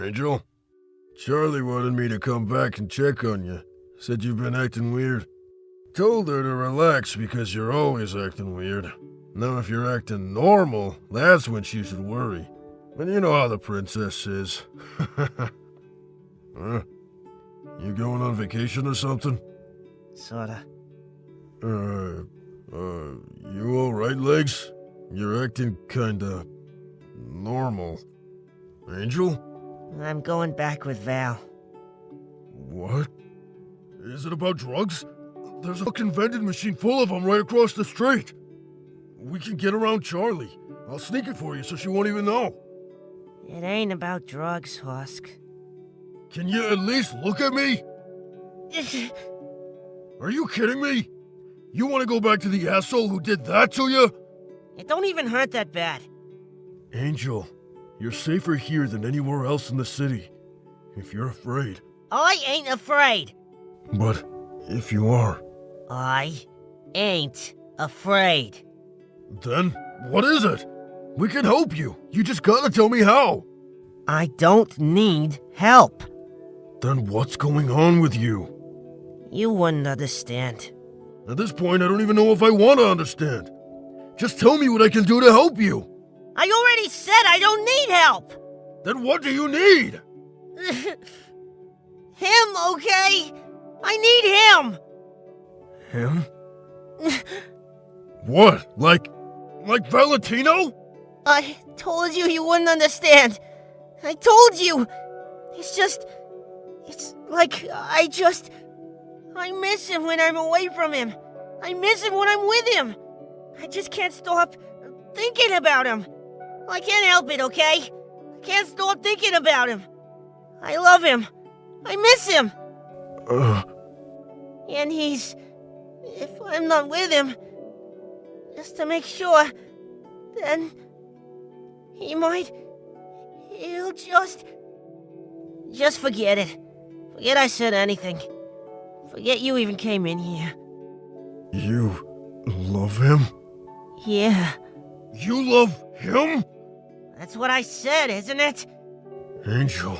Angel? Charlie wanted me to come back and check on you. Said you've been acting weird. Told her to relax because you're always acting weird. Now if you're acting normal, that's when she should worry. And you know how the princess is. Huh? You going on vacation or something? Sorta. You alright, Legs? You're acting kinda normal. Angel? I'm going back with Val. What? Is it about drugs? There's a fucking vending machine full of them right across the street. We can get around Charlie. I'll sneak it for you so she won't even know. It ain't about drugs, Husk. Can you at least look at me? Are you kidding me? You want to go back to the asshole who did that to you? It don't even hurt that bad. Angel, you're safer here than anywhere else in the city. If you're afraid. I ain't afraid. But if you are. I ain't afraid. Then what is it? We can help you. You just gotta tell me how. I don't need help. Then what's going on with you? You wouldn't understand. At this point, I don't even know if I want to understand. Just tell me what I can do to help you. I already said I don't need help. Then what do you need? Him, okay? I need him. Him? What? Like Valentino? I told you wouldn't understand. I told you. It's like I miss him when I'm away from him. I miss him when I'm with him. I just can't stop thinking about him. I can't help it, okay? I can't stop thinking about him. I love him. I miss him. And if I'm not with him, just to make sure, then he'll just forget it. Forget I said anything. Forget you even came in here. You love him? Yeah. You love him? That's what I said, isn't it? Angel,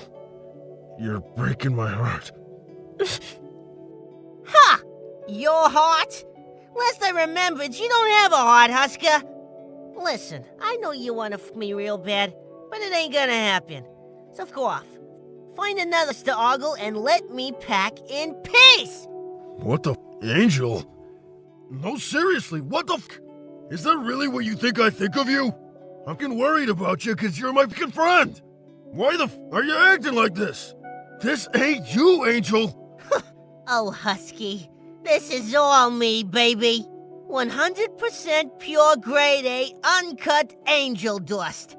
you're breaking my heart. Ha! Your heart? Last I remembered, you don't have a heart, Husker. Listen, I know you want to f me real bad, but it ain't gonna happen. So fuck off. Find another to ogle and let me pack in peace! What the Angel? No, seriously, what the Is that really what you think I think of you? I'm getting worried about you because you're my fucking friend. Why the are you acting like this? This ain't you, Angel. Oh, Husky, this is all me, baby. 100% pure grade A uncut angel dust.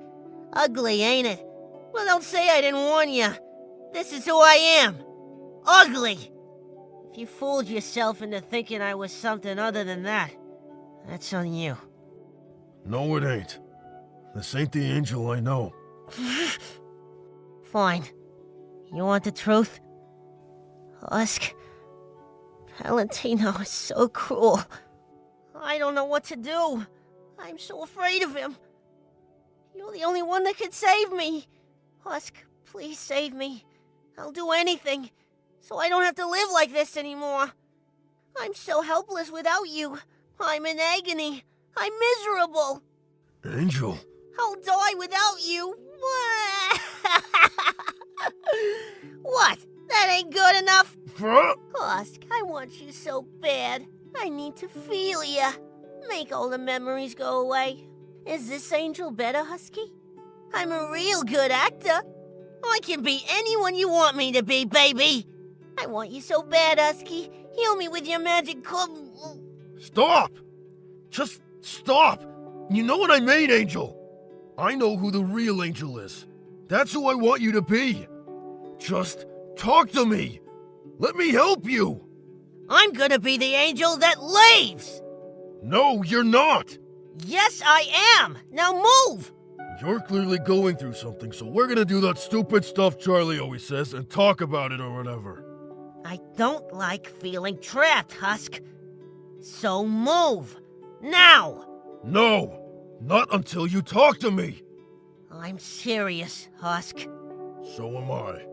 Ugly, ain't it? Well, don't say I didn't warn you. This is who I am. Ugly. If you fooled yourself into thinking I was something other than that, that's on you. No, it ain't. This ain't the Angel I know. Fine. You want the truth? Husk, Valentino is so cruel. I don't know what to do. I'm so afraid of him. You're the only one that can save me. Husk, please save me. I'll do anything, so I don't have to live like this anymore. I'm so helpless without you. I'm in agony. I'm miserable. Angel. I'll die without you. What? That ain't good enough? Husk, I want you so bad. I need to feel ya. Make all the memories go away. Is this Angel better, Husky? I'm a real good actor. I can be anyone you want me to be, baby. I want you so bad, Husky. Heal me with your magic club. Stop! Just stop! You know what I mean, Angel. I know who the real Angel is. That's who I want you to be. Just talk to me. Let me help you. I'm gonna be the angel that leaves. No, you're not. Yes, I am. Now move. You're clearly going through something, so we're gonna do that stupid stuff Charlie always says and talk about it or whatever. I don't like feeling trapped, Husk. So move. Now. No, not until you talk to me. I'm serious, Husk. So am I.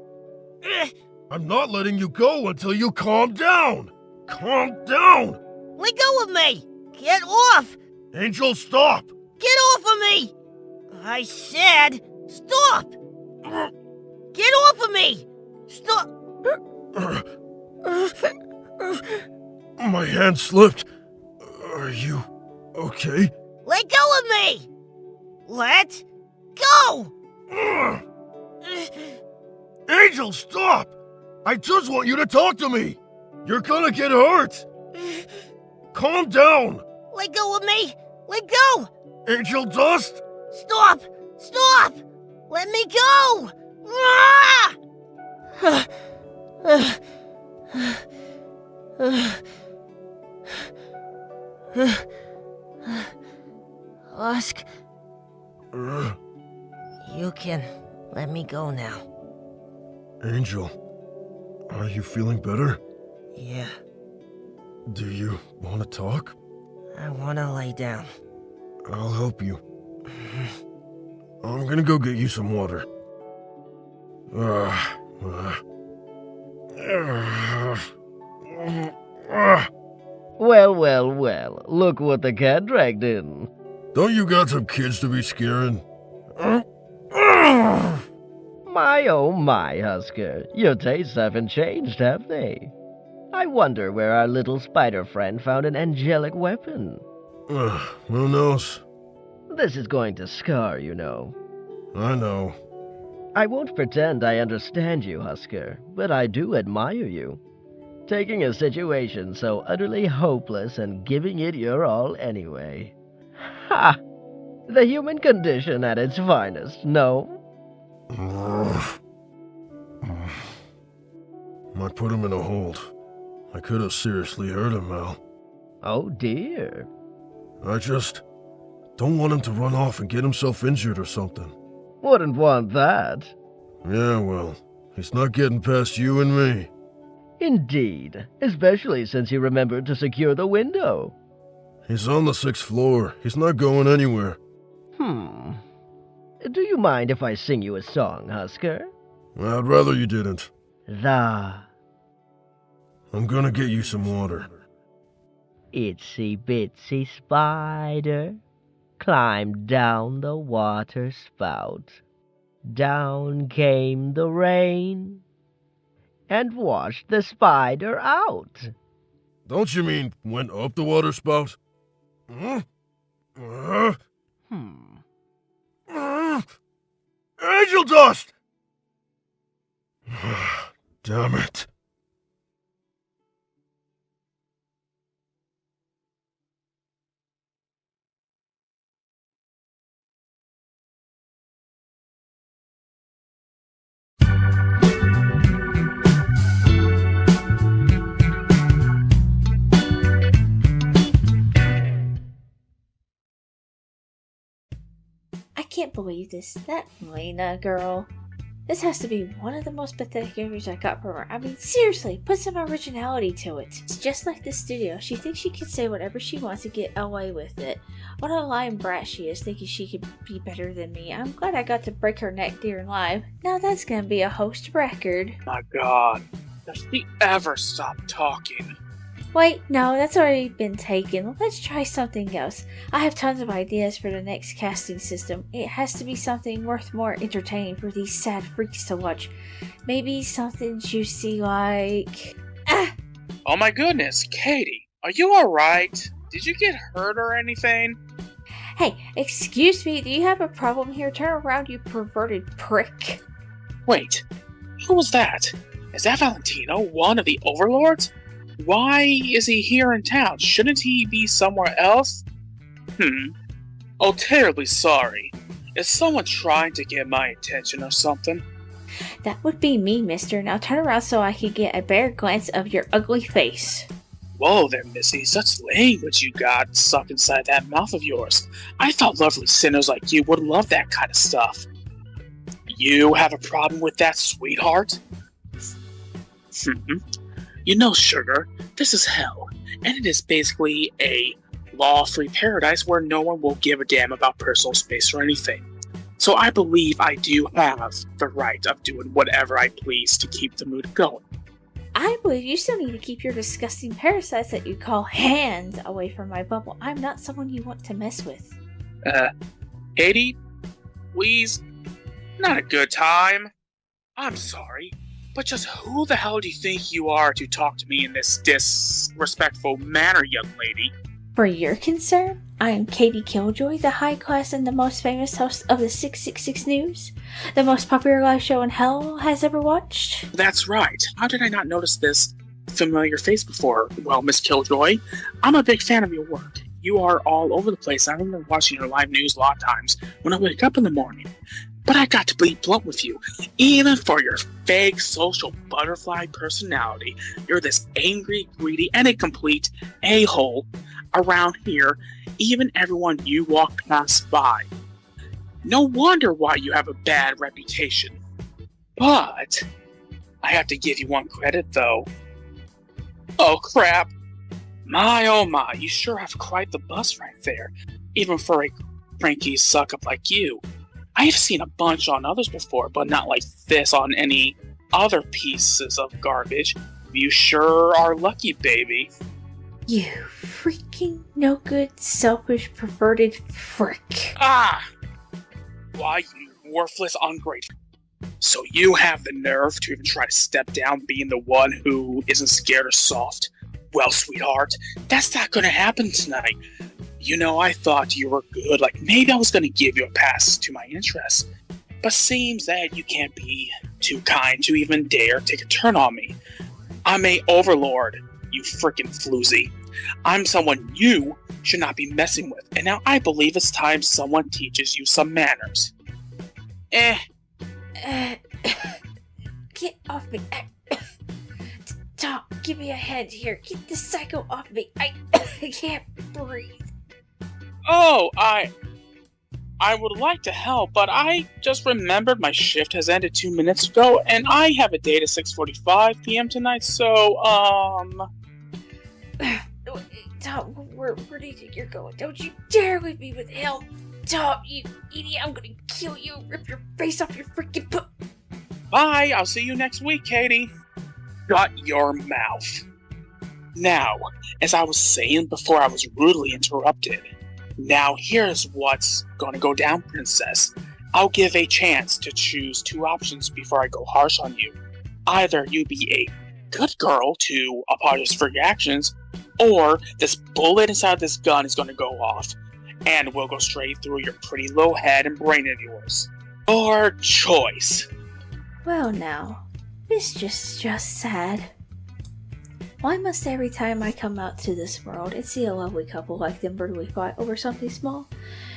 Ugh, I'm not letting you go until you calm down! Calm down! let go of me! Get off! Angel, stop! Get off of me! I said, stop! Get off of me! Stop! My hand slipped. Are you okay? Let go of me! Let go! Angel, stop! I just want you to talk to me! You're gonna get hurt! Calm down! Let go of me! Let go! Angel Dust? Stop! Stop! Let me go! Ah! Husk, you can let me go now. Angel, are you feeling better? Yeah, Do you want to talk? I wanna lay down. I'll help you. I'm gonna go get you some water. Well, well, well, look what the cat dragged in. Don't you got some kids to be scaring? My oh my, Husker, your tastes haven't changed, have they? I wonder where our little spider friend found an angelic weapon. Who knows? This is going to scar, you know. I know. I won't pretend I understand you, Husker, but I do admire you. Taking a situation so utterly hopeless and giving it your all anyway. Ha! The human condition at its finest, no? I put him in a hold. I could have seriously hurt him, Al. Oh dear. I just don't want him to run off and get himself injured or something. Wouldn't want that. Yeah, well, he's not getting past you and me. Indeed, especially since you remembered to secure the window. He's on the 6th floor. He's not going anywhere. Do you mind if I sing you a song, Husker? I'd rather you didn't. The I'm gonna get you some water. itsy bitsy spider climbed down the water spout. Down came the rain and washed the spider out. Don't you mean went up the water spout? Angel Dust! Damn it. I can't believe this. That Lena girl. This has to be one of the most pathetic interviews I got from her. I mean, seriously, put some originality to it. It's just like the studio. She thinks she can say whatever she wants to get away with it. What a lying brat she is, thinking she could be better than me. I'm glad I got to break her neck during live. Now that's gonna be a host record. My God, does she ever stop talking? Wait, no, that's already been taken. Let's try something else. I have tons of ideas for the next casting system. It has to be something worth more entertaining for these sad freaks to watch. Maybe something juicy like... Oh my goodness, Katie, are you alright? Did you get hurt or anything? Hey, excuse me, do you have a problem here? Turn around, you perverted prick. Wait, who was that? Is that Valentino, one of the overlords? Why is he here in town? Shouldn't he be somewhere else? Oh, terribly sorry. Is someone trying to get my attention or something? That would be me, mister. Now turn around so I can get a better glance of your ugly face. Whoa there, Missy. Such language you got stuck inside that mouth of yours. I thought lovely sinners like you would love that kind of stuff. You have a problem with that, sweetheart? You know, sugar, this is hell, and it is basically a law-free paradise where no one will give a damn about personal space or anything. So I believe I do have the right of doing whatever I please to keep the mood going. I believe you still need to keep your disgusting parasites that you call hands away from my bubble. I'm not someone you want to mess with. Katie, please, not a good time. I'm sorry, but just who the hell do you think you are to talk to me in this disrespectful manner, young lady? For your concern, I am Katie Killjoy, the high class and the most famous host of the 666 News, the most popular live show in hell has ever watched. That's right. How did I not notice this familiar face before? Well, Miss Killjoy, I'm a big fan of your work. You are all over the place. I remember watching your live news a lot of times when I wake up in the morning. But I got to be blunt with you. Even for your fake social butterfly personality, you're this angry, greedy, and a complete a-hole around here, even everyone you walk past by. No wonder why you have a bad reputation. But I have to give you one credit, though. Oh, crap. My, oh my, you sure have quite the bust right there, even for a cranky suck-up like you. I've seen a bunch on others before, but not like this on any other pieces of garbage. You sure are lucky, baby. You freaking no-good, selfish, perverted frick. Ah! Why, you worthless ungrateful. So you have the nerve to even try to step down being the one who isn't scared or soft? Well, sweetheart, that's not gonna happen tonight. You know, I thought you were good, like maybe I was gonna give you a pass to my interests. But seems that you can't be too kind to even dare take a turn on me. I'm a overlord, you frickin' floozy. I'm someone you should not be messing with, and now I believe it's time someone teaches you some manners. Get off me. Tom, give me a hand here. Get this psycho off me. I can't breathe. Oh, I would like to help, but I just remembered my shift has ended 2 minutes ago, and I have a date at 6:45 p.m. tonight, so, Tom, where do you think you're going? Don't you dare leave me with help! Tom, you idiot, I'm gonna kill you, rip your face off your freaking Bye, I'll see you next week, Katie. Shut your mouth. Now, as I was saying before I was rudely interrupted, now here's what's gonna go down, princess. I'll give a chance to choose two options before I go harsh on you. Either you be a good girl to apologize for your actions, or this bullet inside this gun is gonna go off, and will go straight through your pretty little head and brain of yours. Your choice. Well now, it's just sad. Why must every time I come out to this world and see a lovely couple like them brutally fight over something small?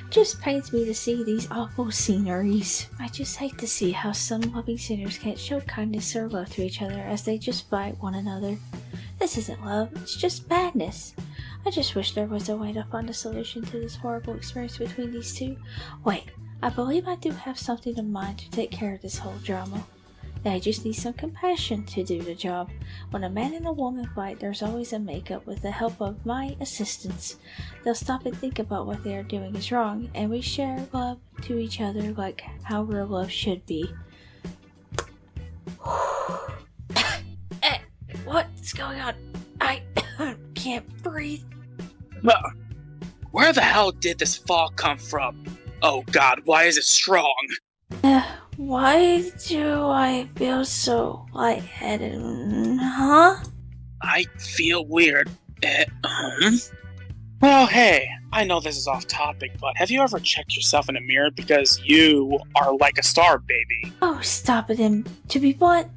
Just pains me to see these awful sceneries. I just hate to see how some loving sinners can't show kindness or love to each other as they just fight one another. This isn't love, it's just madness. I just wish there was a way to find a solution to this horrible experience between these two. Wait, I believe I do have something in mind to take care of this whole drama. I just need some compassion to do the job. When a man and a woman fight, there's always a makeup with the help of my assistants. They'll stop and think about what they are doing is wrong, and we share love to each other like how real love should be. What's going on? I can't breathe. Where the hell did this fog come from? Oh god, why is it strong? Why do I feel so lightheaded? Huh? I feel weird. Well, hey, I know this is off topic, but have you ever checked yourself in a mirror? Because you are like a star, baby. Oh, stop it, and to be blunt,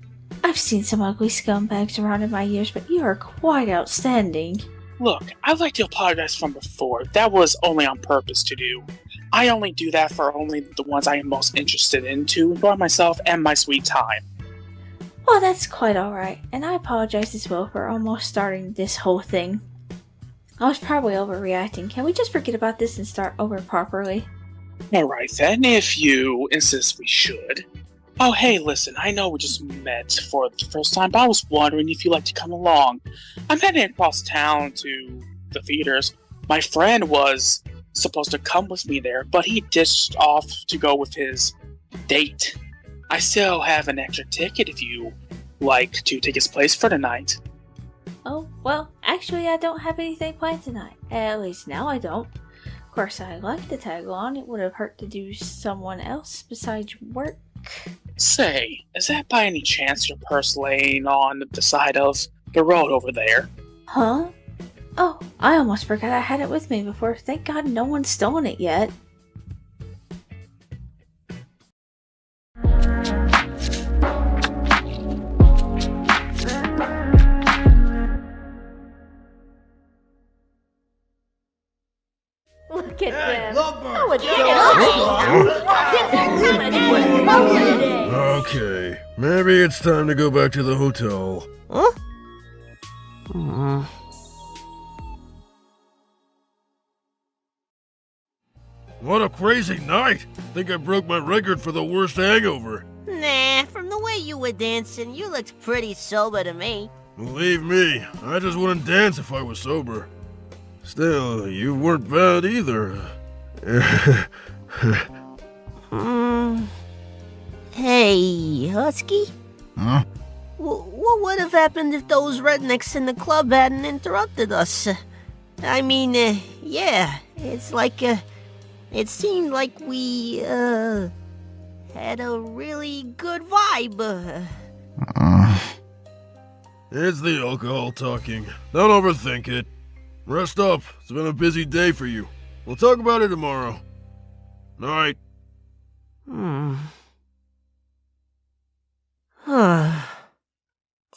I've seen some ugly scumbags around in my years, but you are quite outstanding. Look, I'd like to apologize from before. That was only on purpose to do. I only do that for only the ones I am most interested in to enjoy myself and my sweet time. Well, that's quite alright, and I apologize as well for almost starting this whole thing. I was probably overreacting. Can we just forget about this and start over properly? Alright then, if you insist we should. Oh hey, listen, I know we just met for the first time, but I was wondering if you'd like to come along. I'm heading across town to the theaters. My friend was supposed to come with me there, but he dished off to go with his date. I still have an extra ticket if you like to take his place for the night. Oh, well, actually I don't have anything planned tonight. At least now I don't. Of course, I'd like to tag along. It would have hurt to do someone else besides work. Say, is that by any chance your purse laying on the side of the road over there? Huh? Oh, I almost forgot I had it with me before. Thank God no one's stolen it yet. Look at them. Lovebird! Oh, it's Okay, maybe it's time to go back to the hotel. Huh? What a crazy night! Think I broke my record for the worst hangover. Nah, from the way you were dancing, you looked pretty sober to me. Believe me, I just wouldn't dance if I was sober. Still, you weren't bad either. Hey, Husky? Huh? What would have happened if those rednecks in the club hadn't interrupted us? I mean, yeah, it's like, it seemed like we, had a really good vibe. It's the alcohol talking. Don't overthink it. Rest up. It's been a busy day for you. We'll talk about it tomorrow. Night.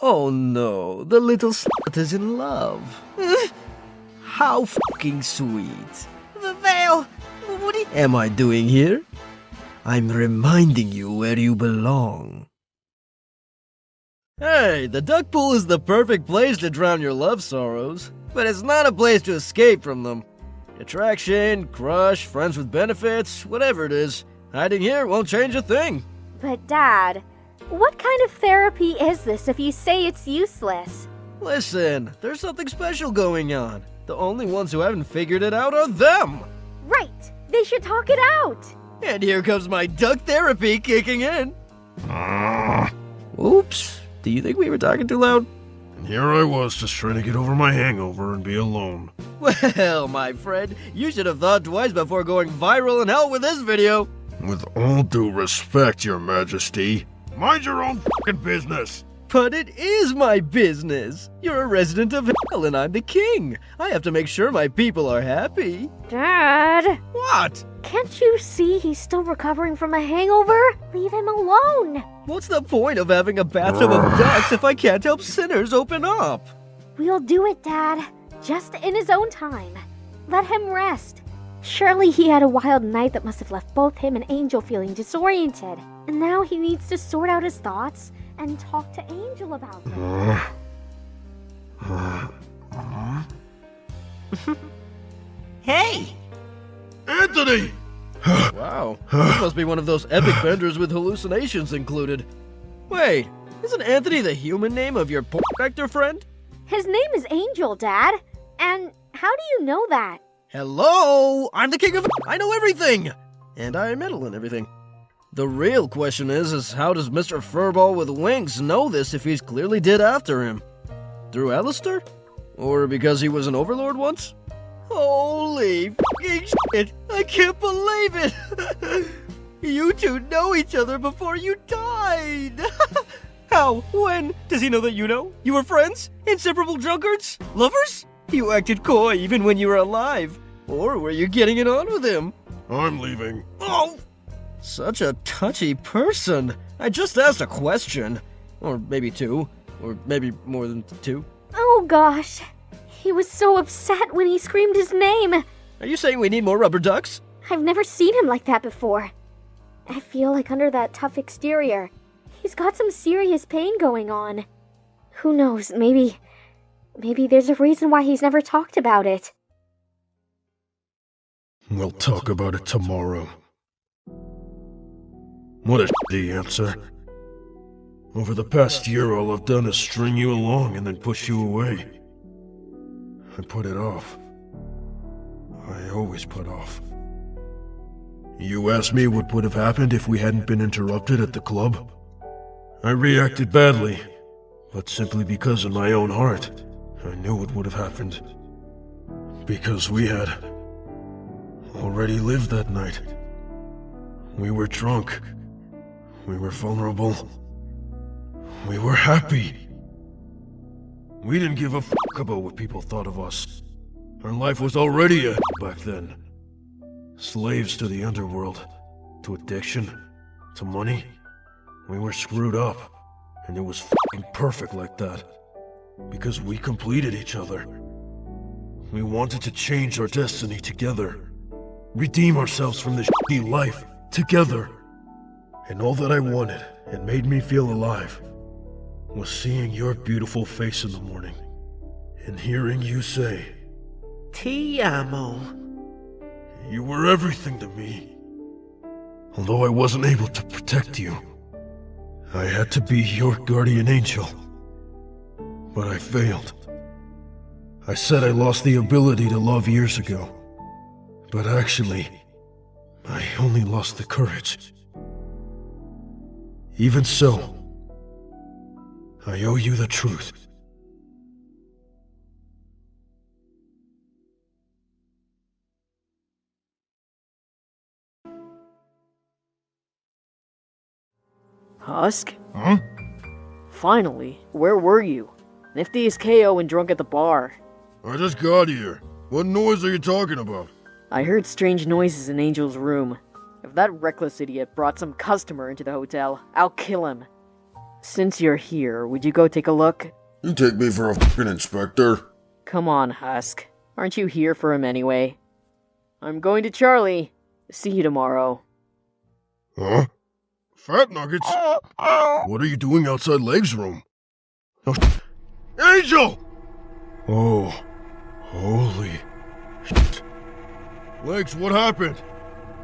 Oh no, the little slut is in love. How fucking sweet. The veil! What do you... Am I doing here? I'm reminding you where you belong. Hey, the duck pool is the perfect place to drown your love sorrows, but it's not a place to escape from them. Attraction, crush, friends with benefits, whatever it is, hiding here won't change a thing. But Dad, what kind of therapy is this if you say it's useless? Listen, there's something special going on. The only ones who haven't figured it out are them. Right! They should talk it out! And here comes my duck therapy kicking in. Oops. Do you think we were talking too loud? And here I was just trying to get over my hangover and be alone. Well, my friend, you should have thought twice before going viral in hell with this video. With all due respect, Your Majesty, mind your own fucking business. But it is my business. You're a resident of hell and I'm the king. I have to make sure my people are happy. Dad! What? Can't you see he's still recovering from a hangover? Leave him alone! What's the point of having a bathtub of ducks if I can't help sinners open up? We'll do it, Dad. Just in his own time. Let him rest. Surely he had a wild night that must have left both him and Angel feeling disoriented. And now he needs to sort out his thoughts and talk to Angel about them. Hey! Anthony! Wow, this must be one of those epic benders with hallucinations included. Wait, isn't Anthony the human name of your porn actor friend? His name is Angel, Dad. And how do you know that? Hello, I'm the king of... I know everything! And I meddle in everything. The real question is how does Mr. Furball with wings know this if he's clearly dead after him? Through Alistair? Or because he was an overlord once? Holy f***ing shit! I can't believe it! You two know each other before you died! How? When? Does he know that you know? You were friends? Inseparable drunkards? Lovers? You acted coy even when you were alive. Or were you getting it on with him? I'm leaving. Oh! Such a touchy person. I just asked a question. Or maybe two. Or maybe more than two. Oh gosh. He was so upset when he screamed his name. Are you saying we need more rubber ducks? I've never seen him like that before. I feel like under that tough exterior, he's got some serious pain going on. Who knows, maybe there's a reason why he's never talked about it. We'll talk about it tomorrow. What a shitty answer. Over the past year, all I've done is string you along and then push you away. I put it off. I always put off. You asked me what would have happened if we hadn't been interrupted at the club? I reacted badly, but simply because in my own heart, I knew what would have happened. Because we had already lived that night. We were drunk. We were vulnerable. We were happy. We didn't give a fuck about what people thought of us. Our life was already a back then. Slaves to the underworld, to addiction, to money. We were screwed up, and it was fucking perfect like that. Because we completed each other. We wanted to change our destiny together. Redeem ourselves from this shitty life together. And all that I wanted, and made me feel alive, was seeing your beautiful face in the morning, and hearing you say, Ti amo. You were everything to me. Although I wasn't able to protect you, I had to be your guardian angel. But I failed. I said I lost the ability to love years ago. But actually, I only lost the courage. Even so, I owe you the truth. Husk? Huh? Finally, where were you? Nifty is KO and drunk at the bar. I just got here. What noise are you talking about? I heard strange noises in Angel's room. If that reckless idiot brought some customer into the hotel, I'll kill him. Since you're here, would you go take a look? You take me for a fucking inspector? Come on, Husk. Aren't you here for him anyway? I'm going to Charlie. See you tomorrow. Huh? Fat Nuggets? What are you doing outside Leg's room? Oh, Angel! Oh, holy shit. Legs, what happened?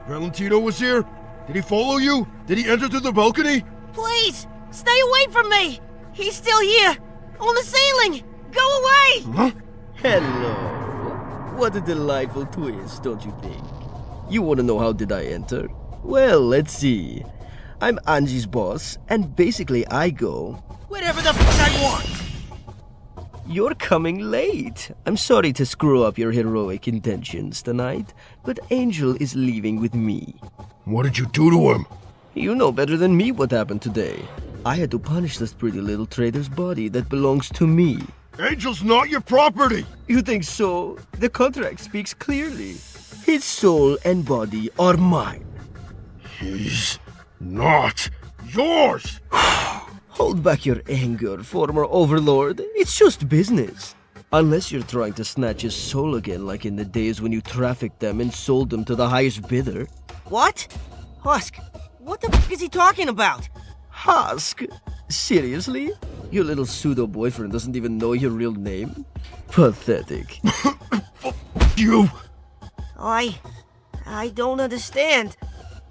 Valentino was here? Did he follow you? Did he enter through the balcony? Please, stay away from me! He's still here! On the ceiling! Go away! Huh? Hello. What a delightful twist, don't you think? You want to know how did I enter? Well, let's see. I'm Angie's boss, and basically I go, Whatever the fuck I want! you're coming late. I'm sorry to screw up your heroic intentions tonight, but Angel is leaving with me. What did you do to him? You know better than me what happened today. I had to punish this pretty little trader's body that belongs to me. Angel's not your property! You think so? The contract speaks clearly. His soul and body are mine. He's not yours! Hold back your anger, former overlord. It's just business. Unless you're trying to snatch his soul again like in the days when you trafficked them and sold them to the highest bidder. What? Husk, what the fuck is he talking about? Husk? Seriously? Your little pseudo-boyfriend doesn't even know your real name? Pathetic. You! I don't understand.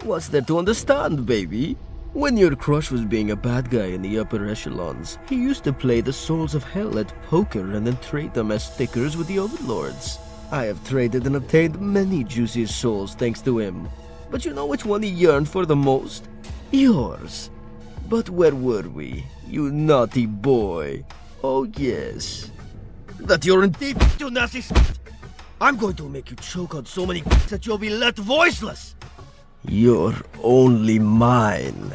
What's there to understand, baby? When your crush was being a bad guy in the upper echelons, he used to play the souls of hell at poker and then trade them as stickers with the overlords. I have traded and obtained many juicy souls thanks to him. But you know which one he yearned for the most? Yours. But where were we? You naughty boy. Oh yes. That you're indeed too nasty. I'm going to make you choke on so many that you'll be left voiceless. You're only mine.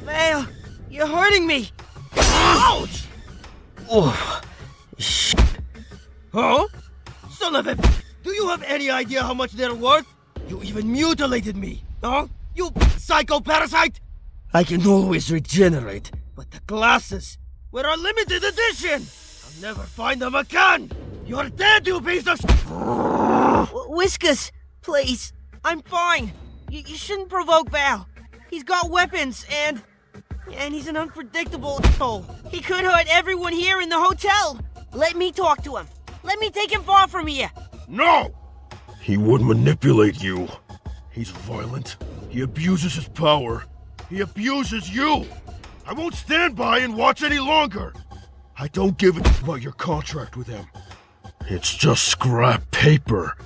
Vale, you're hurting me. Ouch! Oh, shit. Huh? Son of a... Do you have any idea how much they're worth? You even mutilated me. Huh? You psycho parasite! I can always regenerate, but the glasses were a limited edition! I'll never find them again! You're dead, you piece of Whiskers, please. I'm fine. You shouldn't provoke Val. He's got weapons, and he's an unpredictable asshole. He could hurt everyone here in the hotel. Let me talk to him. Let me take him far from here. No! He would manipulate you. He's violent. He abuses his power. He abuses you. I won't stand by and watch any longer. I don't give a about your contract with him. It's just scrap paper.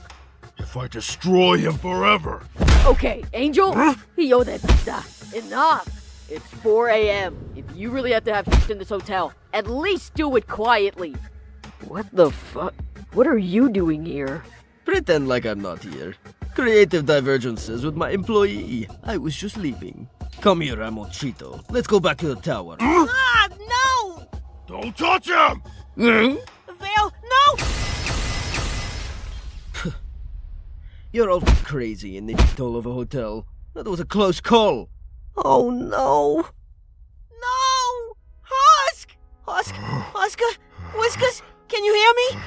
If if I destroy him forever. Okay, Angel? Yo, enough! It's 4 a.m. If you really have to have in this hotel, at least do it quietly. What the fuck? What are you doing here? Pretend like I'm not here. Creative divergences with my employee. I was just leaving. Come here, Amochito. Let's go back to the tower. Ah, no! Don't touch him! Vale, no! You're all crazy in the toll of a hotel. That was a close call. Oh, no. No! Husker, Whiskers, can you hear me?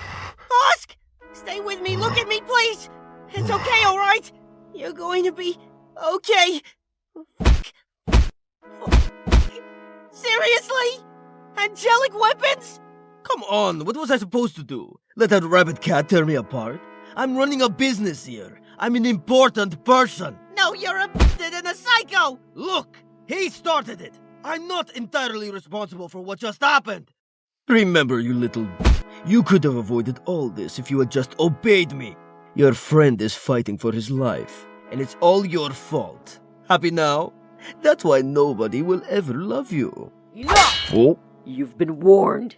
Husk! Stay with me, look at me, please! It's okay, alright? You're going to be okay. Seriously? Angelic weapons? Come on, what was I supposed to do? Let that rabbit cat tear me apart? I'm running a business here. I'm an important person. No, you're a bastard and a psycho! Look, he started it. I'm not entirely responsible for what just happened. Remember, you little... You could have avoided all this if you had just obeyed me. Your friend is fighting for his life, and it's all your fault. Happy now? That's why nobody will ever love you. Enough! Oh? You've been warned.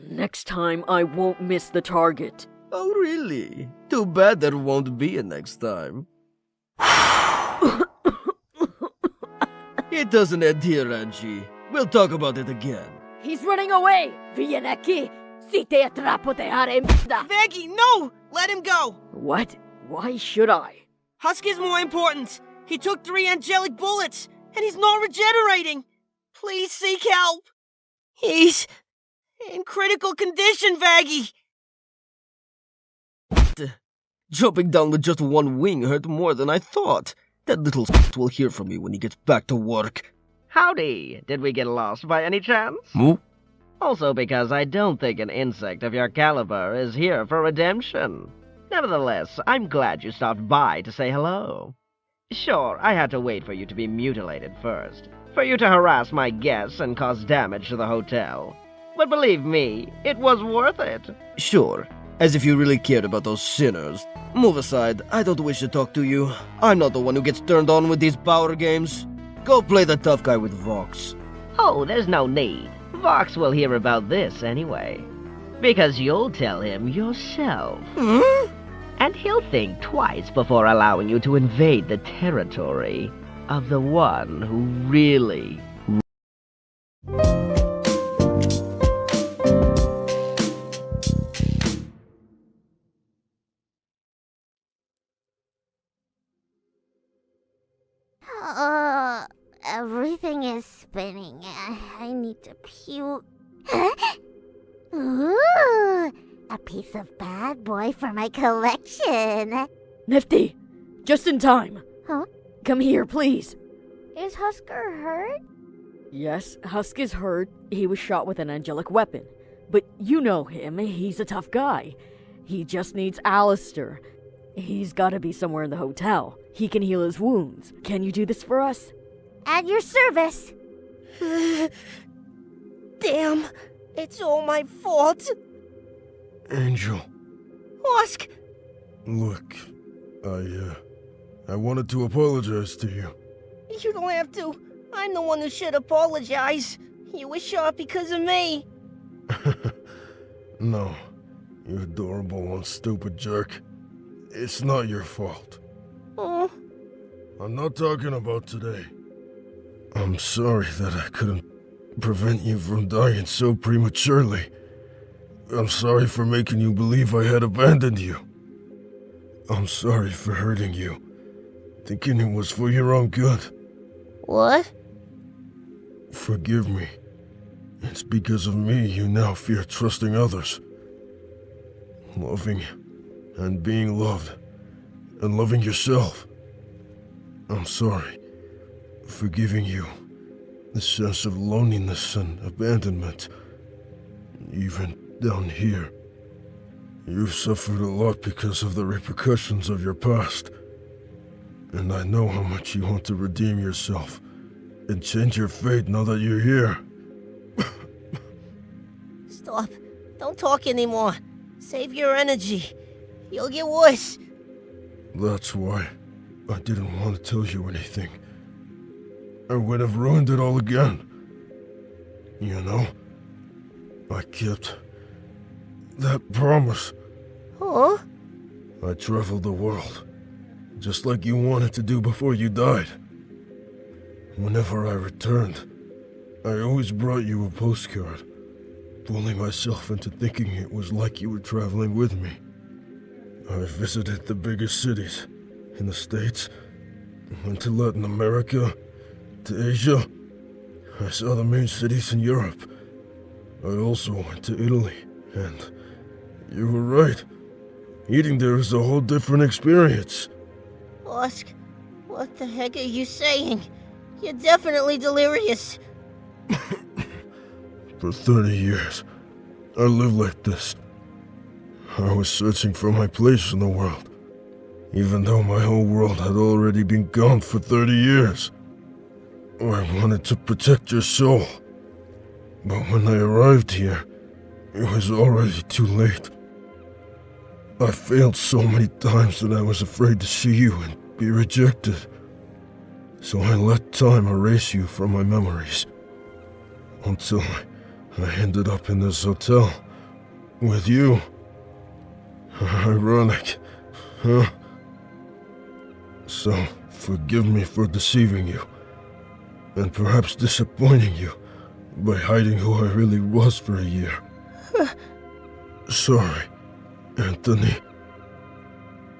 Next time, I won't miss the target. Oh, really? Too bad there won't be a next time. It doesn't end here, Angie. We'll talk about it again. He's running away! Vieni aquí! Si te atrapo te haré mierda! Vaggie, no! Let him go! What? Why should I? Husk is more important. He took 3 angelic bullets, and he's not regenerating. Please seek help. He's in critical condition, Vaggie. Jumping down with just one wing hurt more than I thought. That little will hear from me when he gets back to work. Howdy! Did we get lost by any chance? Also because I don't think an insect of your caliber is here for redemption. Nevertheless, I'm glad you stopped by to say hello. Sure, I had to wait for you to be mutilated first, for you to harass my guests and cause damage to the hotel. But believe me, it was worth it. Sure, as if you really cared about those sinners. Move aside, I don't wish to talk to you. I'm not the one who gets turned on with these power games. Go play the tough guy with Vox. Oh, there's no need. Vox will hear about this anyway. Because you'll tell him yourself. And he'll think twice before allowing you to invade the territory of the one who really... Everything is spinning. I need to puke. Ooh, a piece of bad boy for my collection. Nifty! Just in time. Huh? Come here, please. Is Husker hurt? Yes, Husk is hurt. He was shot with an angelic weapon. But you know him. He's a tough guy. He just needs Alistair. He's gotta be somewhere in the hotel. He can heal his wounds. Can you do this for us? At your service. Damn, it's all my fault. Angel, Husk, look, I wanted to apologize to you. you don't have to. I'm the one who should apologize. You were shot because of me. No, you adorable and stupid jerk. It's not your fault. Oh, I'm not talking about today. I'm sorry that I couldn't prevent you from dying so prematurely. I'm sorry for making you believe I had abandoned you. I'm sorry for hurting you, thinking it was for your own good. what? Forgive me. It's because of me you now fear trusting others. Loving and being loved, and loving yourself. I'm sorry for giving you the sense of loneliness and abandonment. Even down here, you've suffered a lot because of the repercussions of your past. And I know how much you want to redeem yourself and change your fate now that you're here. Stop. Don't talk anymore. Save your energy. You'll get worse. That's why I didn't want to tell you anything. I would have ruined it all again. You know, I kept that promise. Huh? I traveled the world, just like you wanted to do before you died. Whenever I returned, I always brought you a postcard, fooling myself into thinking it was like you were traveling with me. I visited the biggest cities in the States, went to Latin America, to Asia. I saw the main cities in Europe. I also went to Italy, and you were right. Eating there is a whole different experience. Husk, what the heck are you saying? You're definitely delirious. For 30 years, I lived like this. I was searching for my place in the world, even though my whole world had already been gone for 30 years. I wanted to protect your soul, but when I arrived here, it was already too late. I failed so many times that I was afraid to see you and be rejected. So I let time erase you from my memories. Until I ended up in this hotel with you. Ironic, huh? So forgive me for deceiving you, and perhaps disappointing you by hiding who I really was for a year. Sorry, Anthony.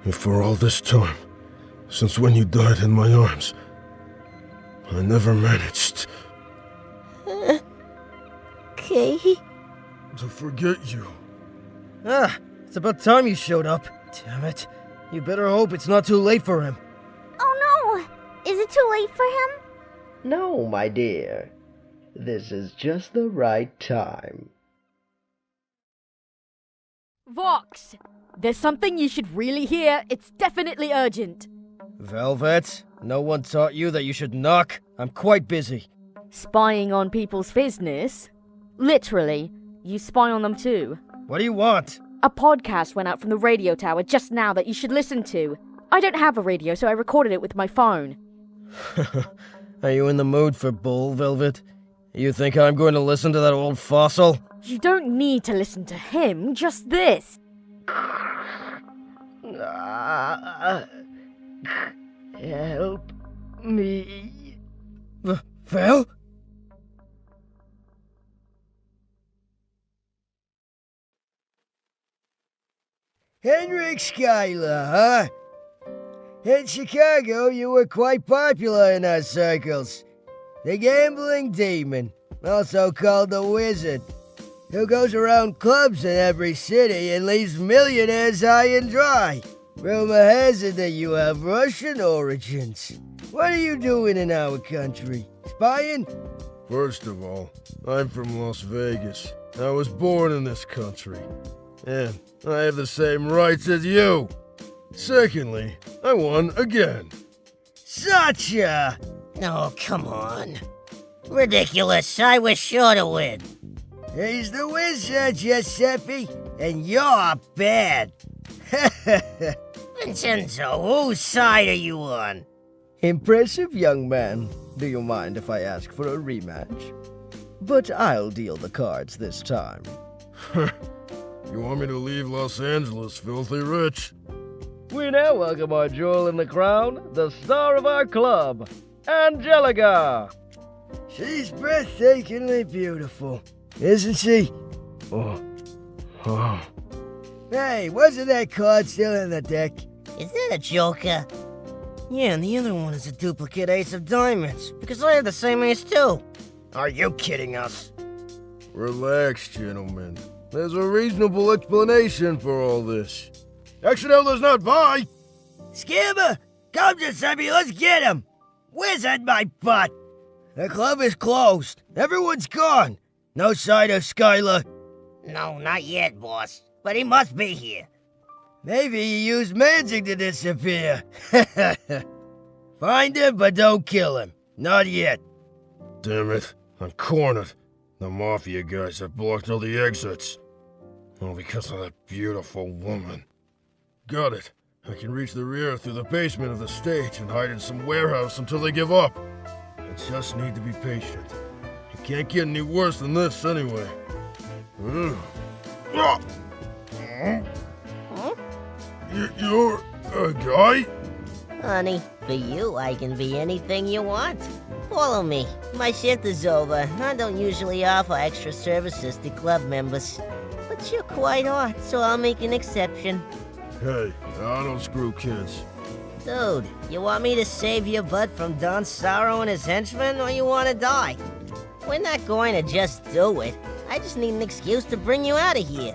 And for all this time, since when you died in my arms, I never managed Okay. to forget you. Ah, it's about time you showed up. Damn it. You better hope it's not too late for him. Oh no! Is it too late for him? No, my dear. This is just the right time. Vox! There's something you should really hear. It's definitely urgent. Velvet, no one taught you that you should knock. I'm quite busy. Spying on people's business? Literally. You spy on them too. What do you want? A podcast went out from the radio tower just now that you should listen to. I don't have a radio, so I recorded it with my phone. Are you in the mood for bull, Velvet? You think I'm going to listen to that old fossil? You don't need to listen to him, just this. Help me. Vel? Henrik Schuyler, huh? In Chicago, you were quite popular in our circles. The gambling demon, also called the Wizard, who goes around clubs in every city and leaves millionaires high and dry. Rumor has it that you have Russian origins. What are you doing in our country? Spying? First of all, I'm from Las Vegas. I was born in this country. And I have the same rights as you. Secondly, I won again. Sacha! Oh, come on. Ridiculous. I was sure to win. He's the Wizard, Giuseppe, and you're bad. Vincenzo, whose side are you on? Impressive, young man. Do you mind if I ask for a rematch? But I'll deal the cards this time. You want me to leave Los Angeles filthy rich? We now welcome our jewel in the crown, the star of our club, Angelica! She's breathtakingly beautiful, isn't she? Oh. Hey, wasn't that card still in the deck? Is that a joker? Yeah, and the other one is a duplicate ace of diamonds, because I have the same ace too. Are you kidding us? Relax, gentlemen. There's a reasonable explanation for all this. Accidental does not buy! Skimmer! Come, Giuseppe, let's get him! Wizard my butt! The club is closed. Everyone's gone. No sign of Schuyler. No, not yet, boss. But he must be here. Maybe he used magic to disappear. Find him, but don't kill him. Not yet. Damn it, I'm cornered. The Mafia guys have blocked all the exits. All because of that beautiful woman. Got it. I can reach the rear through the basement of the stage and hide in some warehouse until they give up. I just need to be patient. It can't get any worse than this anyway. You're a guy? Honey, for you, I can be anything you want. Follow me. My shift is over. I don't usually offer extra services to club members. But you're quite hot, so I'll make an exception. Hey, I don't screw kids. Dude, you want me to save your butt from Don Sorrow and his henchmen, or you want to die? We're not going to just do it. I just need an excuse to bring you out of here.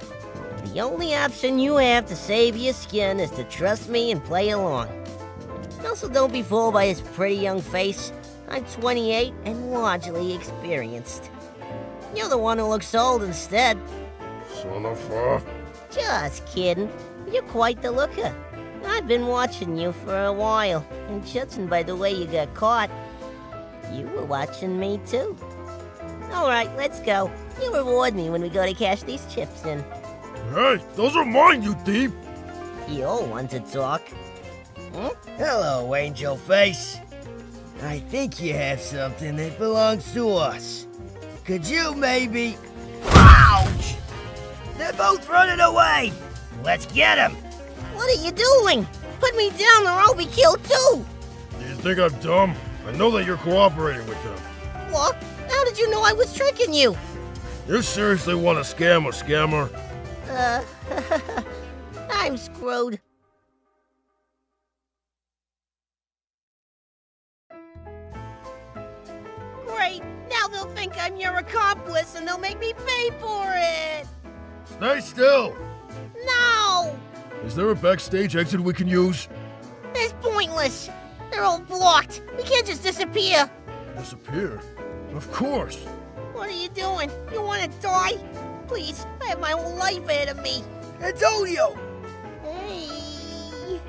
The only option you have to save your skin is to trust me and play along. Also, don't be fooled by his pretty young face. I'm 28 and largely experienced. You're the one who looks old instead. Son of a... Just kidding. You're quite the looker. I've been watching you for a while, and judging by the way you got caught, you were watching me too. Alright, let's go. You reward me when we go to cash these chips in. Hey, those are mine, you thief! You all want to talk. Hello, Angel Face. I think you have something that belongs to us. Could you maybe... Ouch! They're both running away! Let's get them! What are you doing? Put me down or I'll be killed too! Do you think I'm dumb? I know that you're cooperating with them. What? How did you know I was tricking you? You seriously want to scam a scammer? I'm screwed. Great! Now they'll think I'm your accomplice and they'll make me pay for it! Stay still! No! Is there a backstage exit we can use? It's pointless! They're all blocked! We can't just disappear! Disappear? Of course! What are you doing? You want to die? Please, I have my whole life ahead of me! Antonio! Hey!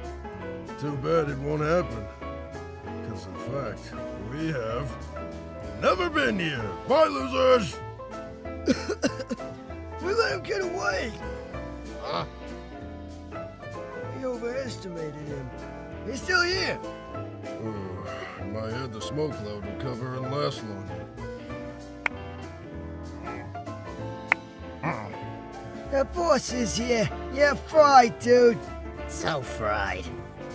Too bad it won't happen. Because in fact, we have never been here. Bye, losers! We let him get away! We overestimated him. He's still here! In my head, the smoke cloud would cover and last longer. The boss is here. You're fried, dude. So fried.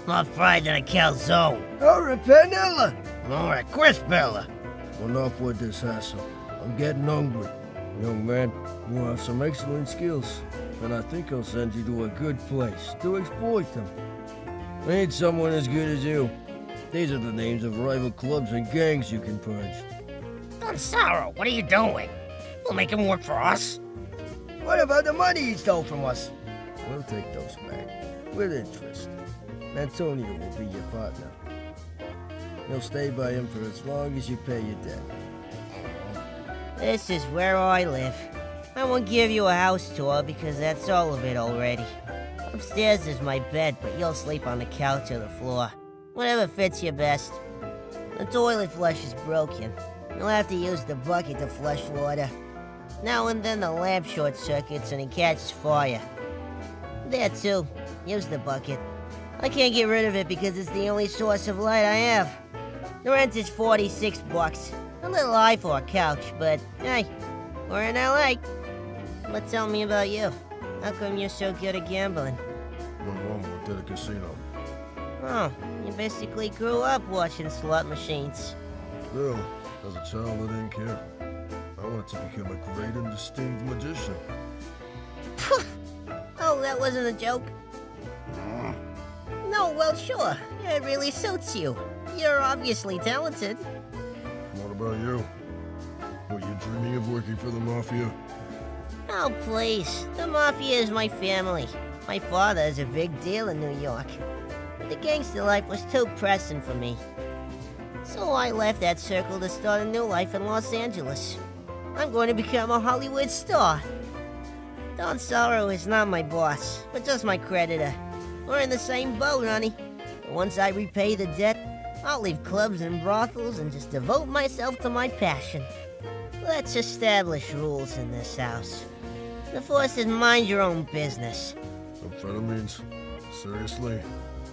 More fried than a calzone. Or a panella. Or a crispella. Enough with this hassle. I'm getting hungry. Young man, you have some excellent skills, and I think I'll send you to a good place to exploit them. I need someone as good as you. These are the names of rival clubs and gangs you can purge. Don Sorrow, what are you doing? We'll make him work for us. What about the money he stole from us? We'll take those back, with interest. Antonio will be your partner. You'll stay by him for as long as you pay your debt. This is where I live. I won't give you a house tour because that's all of it already. Upstairs is my bed, but you'll sleep on the couch or the floor. Whatever fits you best. The toilet flush is broken. You'll have to use the bucket to flush water. Now and then the lamp short circuits and it catches fire. There too. Use the bucket. I can't get rid of it because it's the only source of light I have. The rent is $46. A little high for a couch, but hey, we're in LA. But tell me about you. How come you're so good at gambling? My mom worked at a casino. Oh, you basically grew up watching slot machines. Still, as a child, I didn't care. I wanted to become a great and distinct magician. Oh, that wasn't a joke? No, well, sure. It really suits you. You're obviously talented. What about you? Were you dreaming of working for the Mafia? Oh, please. The Mafia is my family. My father is a big deal in New York. But the gangster life was too pressing for me. So I left that circle to start a new life in Los Angeles. I'm going to become a Hollywood star. Don Sorrow is not my boss, but just my creditor. We're in the same boat, honey. But once I repay the debt, I'll leave clubs and brothels and just devote myself to my passion. Let's establish rules in this house. The force is mind your own business. Amphetamines, Seriously?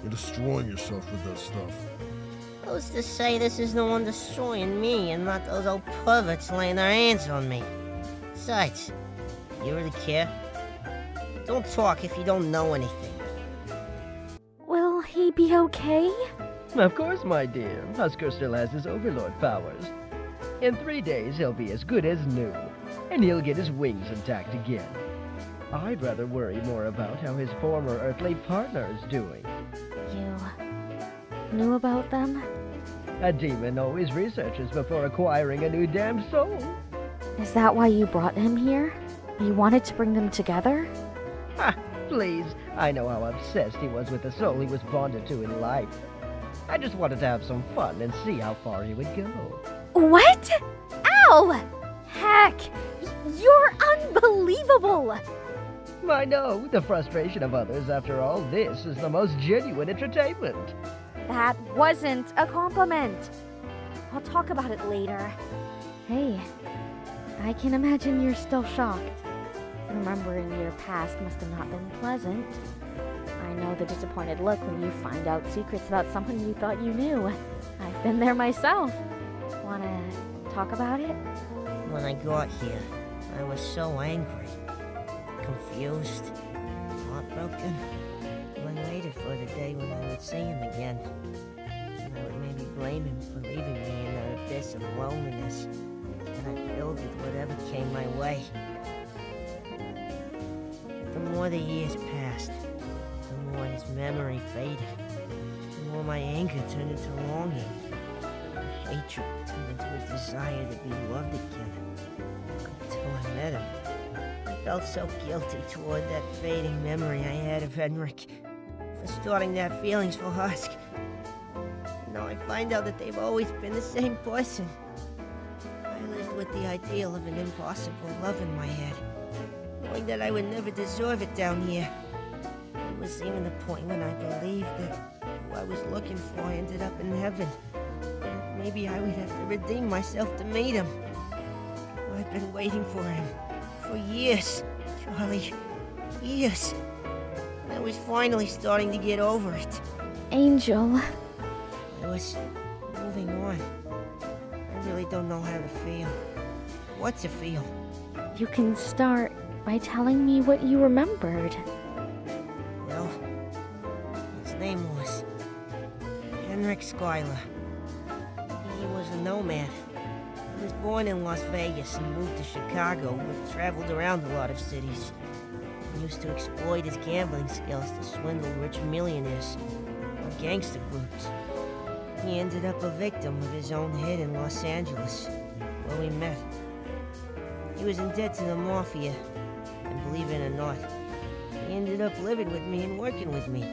You're destroying yourself with that stuff. Who's to say this is the one destroying me and not those old perverts laying their hands on me? Besides, you really care? Don't talk if you don't know anything. Will he be okay? Of course, my dear. Husker still has his overlord powers. In 3 days, he'll be as good as new, and he'll get his wings intact again. I'd rather worry more about how his former earthly partner is doing. You knew about them? A demon always researches before acquiring a new damned soul. Is that why you brought him here? You wanted to bring them together? Ha! Please, I know how obsessed he was with the soul he was bonded to in life. I just wanted to have some fun and see how far he would go. What? Ow! Heck! You're unbelievable! I know, the frustration of others after all this is the most genuine entertainment. That wasn't a compliment. I'll talk about it later. Hey, I can imagine you're still shocked. Remembering your past must have not been pleasant. I know the disappointed look when you find out secrets about someone you thought you knew. I've been there myself. Wanna talk about it? When I got here, I was so angry, confused, heartbroken. I waited for the day when I would see him again. And I would maybe blame him for leaving me in an abyss of loneliness that I filled with whatever came my way. The more the years passed, the more his memory faded, the more my anger turned into longing, my hatred turned into a desire to be loved again. Until I met him, I felt so guilty toward that fading memory I had of Henrik, for starting to have feelings for Husk. And now I find out that they've always been the same person. I lived with the ideal of an impossible love in my head, knowing that I would never deserve it down here. It was even the point when I believed that who I was looking for ended up in heaven. And maybe I would have to redeem myself to meet him. I've been waiting for him for years, Charlie. Years. I was finally starting to get over it. Angel. I was moving on. I really don't know how to feel. What to feel. You can start by telling me what you remembered. Well, his name was Henrik Schuyler. He was a nomad. He was born in Las Vegas and moved to Chicago, but traveled around a lot of cities. He used to exploit his gambling skills to swindle rich millionaires or gangster groups. He ended up a victim of his own hit in Los Angeles, where we met. He was in debt to the mafia, and believe it or not, he ended up living with me and working with me.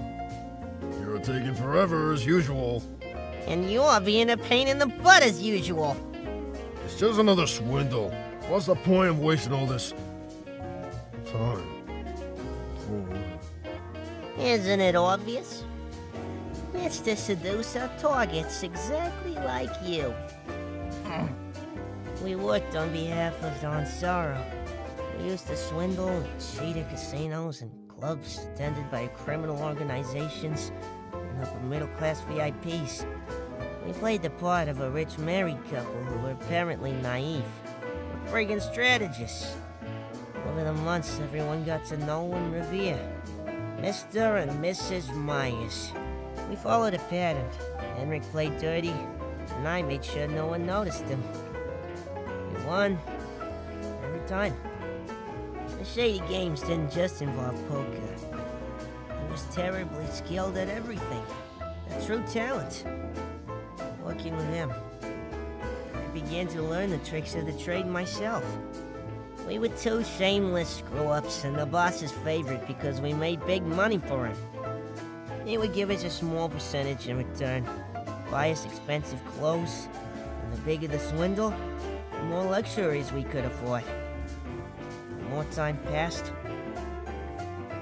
You're taking forever as usual. And you're being a pain in the butt as usual. It's just another swindle. What's the point of wasting all this time? Isn't it obvious? It's to seduce our targets exactly like you. We worked on behalf of Don Sorrow. We used to swindle and cheat at casinos and clubs attended by criminal organizations and upper middle-class VIPs. We played the part of a rich married couple who were apparently naive, but friggin' strategists. Over the months, everyone got to know and revere Mr. and Mrs. Myers. We followed a pattern. Henrik played dirty, and I made sure no one noticed him. We won. Every time. The shady games didn't just involve poker. I was terribly skilled at everything. A true talent. Working with him, I began to learn the tricks of the trade myself. We were two shameless screw-ups and the boss's favorite because we made big money for him. He would give us a small percentage in return, buy us expensive clothes, and the bigger the swindle, the more luxuries we could afford. The more time passed,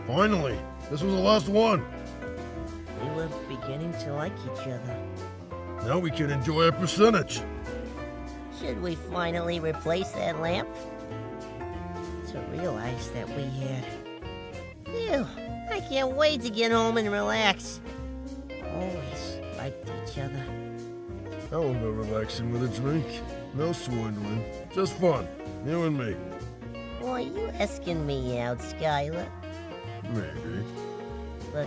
Finally, this was the last one. we were beginning to like each other. Now we can enjoy our percentage. Should we finally replace that lamp? To realize that we had... Ew, I can't wait to get home and relax. Always liked each other. How about relaxing with a drink? No swindling. Just fun. You and me. Boy, you asking me out, Skylar. Maybe. But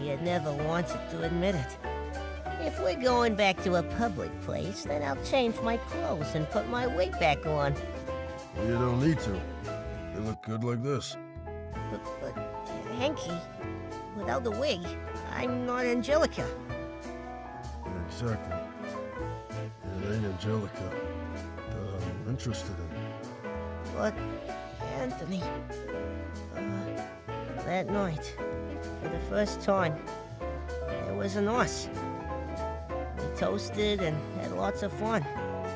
you never wanted to admit it. If we're going back to a public place, then I'll change my clothes and put my wig back on. You don't need to. You look good like this. But Hanky, without the wig, I'm not Angelica. Exactly. It ain't Angelica that I'm interested in. But, Anthony, that night, for the first time, there was an us. We toasted and had lots of fun.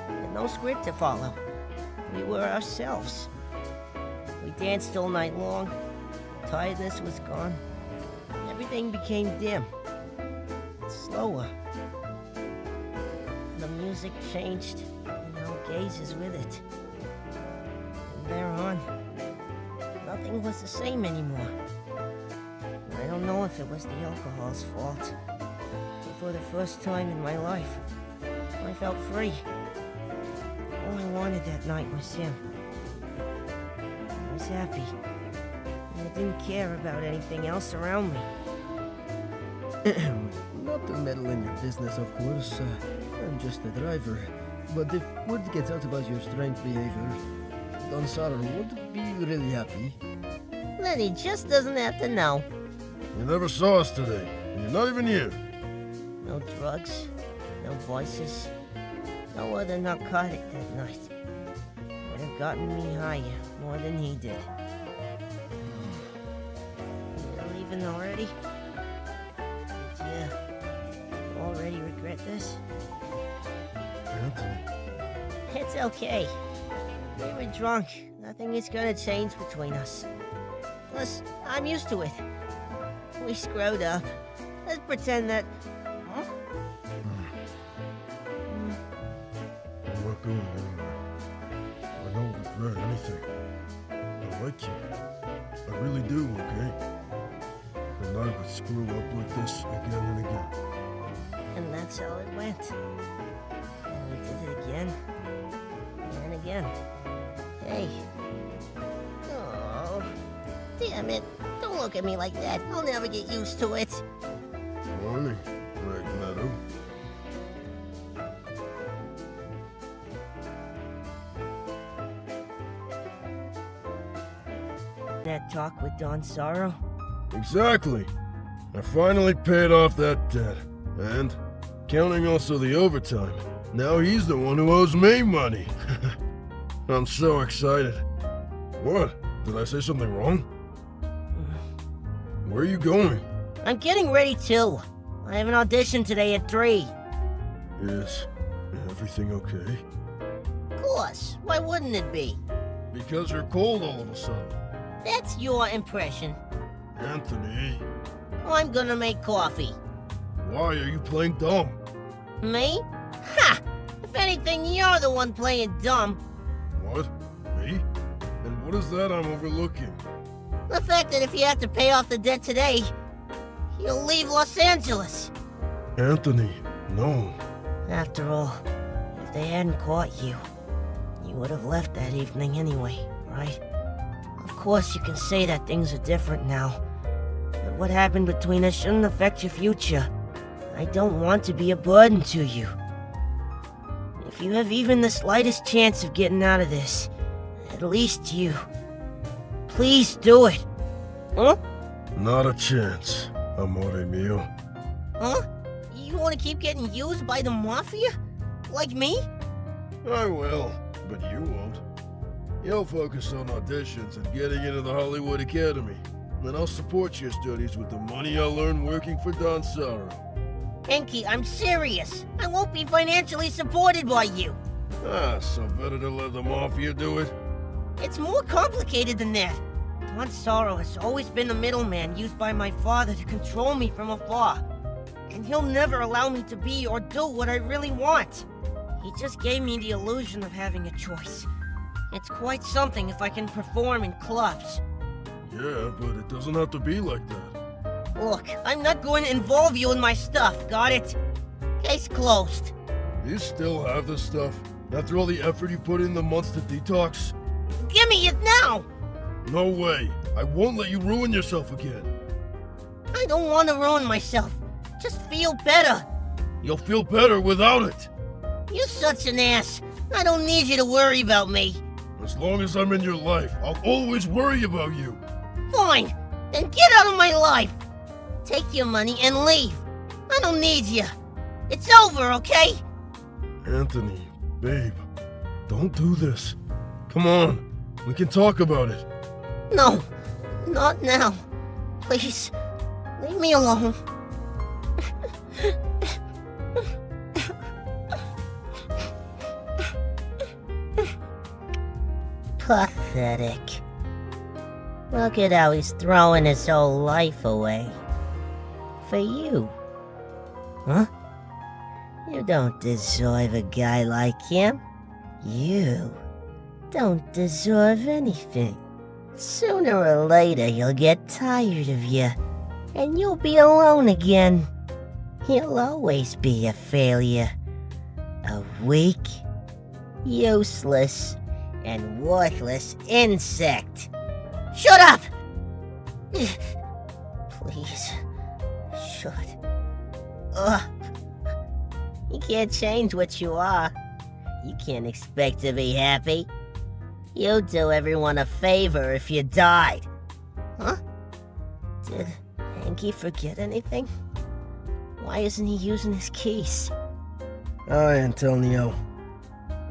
With no script to follow. We were ourselves. We danced all night long. Tiredness was gone. Everything became dim. Slower. The music changed, and our gazes with it. From there on, nothing was the same anymore. I don't know if it was the alcohol's fault. But for the first time in my life, I felt free. All I wanted that night was him. I was happy. And I didn't care about anything else around me. Not to meddle in your business, of course. I'm just a driver. But if word gets out about your strange behavior, Don Sarah would be really happy. Then he just doesn't have to know. You never saw us today, and you're not even here. No drugs, no voices, no other narcotic that night. Would have gotten me higher more than he did. You're leaving already? Did you already regret this? Anthony. It's okay. We were drunk. Nothing is gonna change between us. Plus, I'm used to it. We screwed up. Let's pretend that... Huh? I'm not going anywhere. I don't regret anything. I like you. I really do, okay? And I would screw up like this again and again. And that's how it went. And we did it again. And again. Hey. Oh. Damn it. Don't look at me like that. I'll never get used to it. Morning, Magneto. That talk with Don Sorrow? Exactly. I finally paid off that debt. And, counting also the overtime, now he's the one who owes me money. I'm so excited. What? Did I say something wrong? Where are you going? I'm getting ready too. I have an audition today at 3. Is everything okay? Of course. Why wouldn't it be? Because you're cold all of a sudden. That's your impression. Anthony, I'm gonna make coffee. why are you playing dumb? Me? Ha! If anything, you're the one playing dumb. What? Me? And what is that I'm overlooking? The fact that if you have to pay off the debt today, you'll leave Los Angeles. Anthony, no. After all, if they hadn't caught you, you would have left that evening anyway, right? Of course you can say that things are different now, but what happened between us shouldn't affect your future. I don't want to be a burden to you. If you have even the slightest chance of getting out of this, at least you. Please do it. Huh? Not a chance, amore mio. Huh? You want to keep getting used by the Mafia? Like me? I will, but you won't. You'll focus on auditions and getting into the Hollywood Academy. Then I'll support your studies with the money I'll earn working for Don Sorrow. Enki, I'm serious. I won't be financially supported by you. So better to let the Mafia do it? It's more complicated than that. Don Sorrow has always been the middleman used by my father to control me from afar. And he'll never allow me to be or do what I really want. He just gave me the illusion of having a choice. It's quite something if I can perform in clubs. Yeah, but it doesn't have to be like that. Look, I'm not going to involve you in my stuff, got it? Case closed. You still have this stuff? After all the effort you put in the months to detox? Give me it now! No way. I won't let you ruin yourself again. I don't want to ruin myself. Just feel better. You'll feel better without it. You're such an ass. I don't need you to worry about me. As long as I'm in your life, I'll always worry about you. Fine, then get out of my life. Take your money and leave. I don't need you. It's over, okay? Anthony, babe, don't do this. Come on, we can talk about it. No, not now. Please, leave me alone. Pathetic. Look at how he's throwing his whole life away. For you. Huh? You don't deserve a guy like him. You don't deserve anything. Sooner or later he'll get tired of you, and you'll be alone again. He'll always be a failure. A weak, useless, and worthless insect. Shut up! Please, shut up. You can't change what you are. You can't expect to be happy. You'd do everyone a favor if you died. Huh? Did Hanky forget anything? Why isn't he using his keys? Hi, Antonio.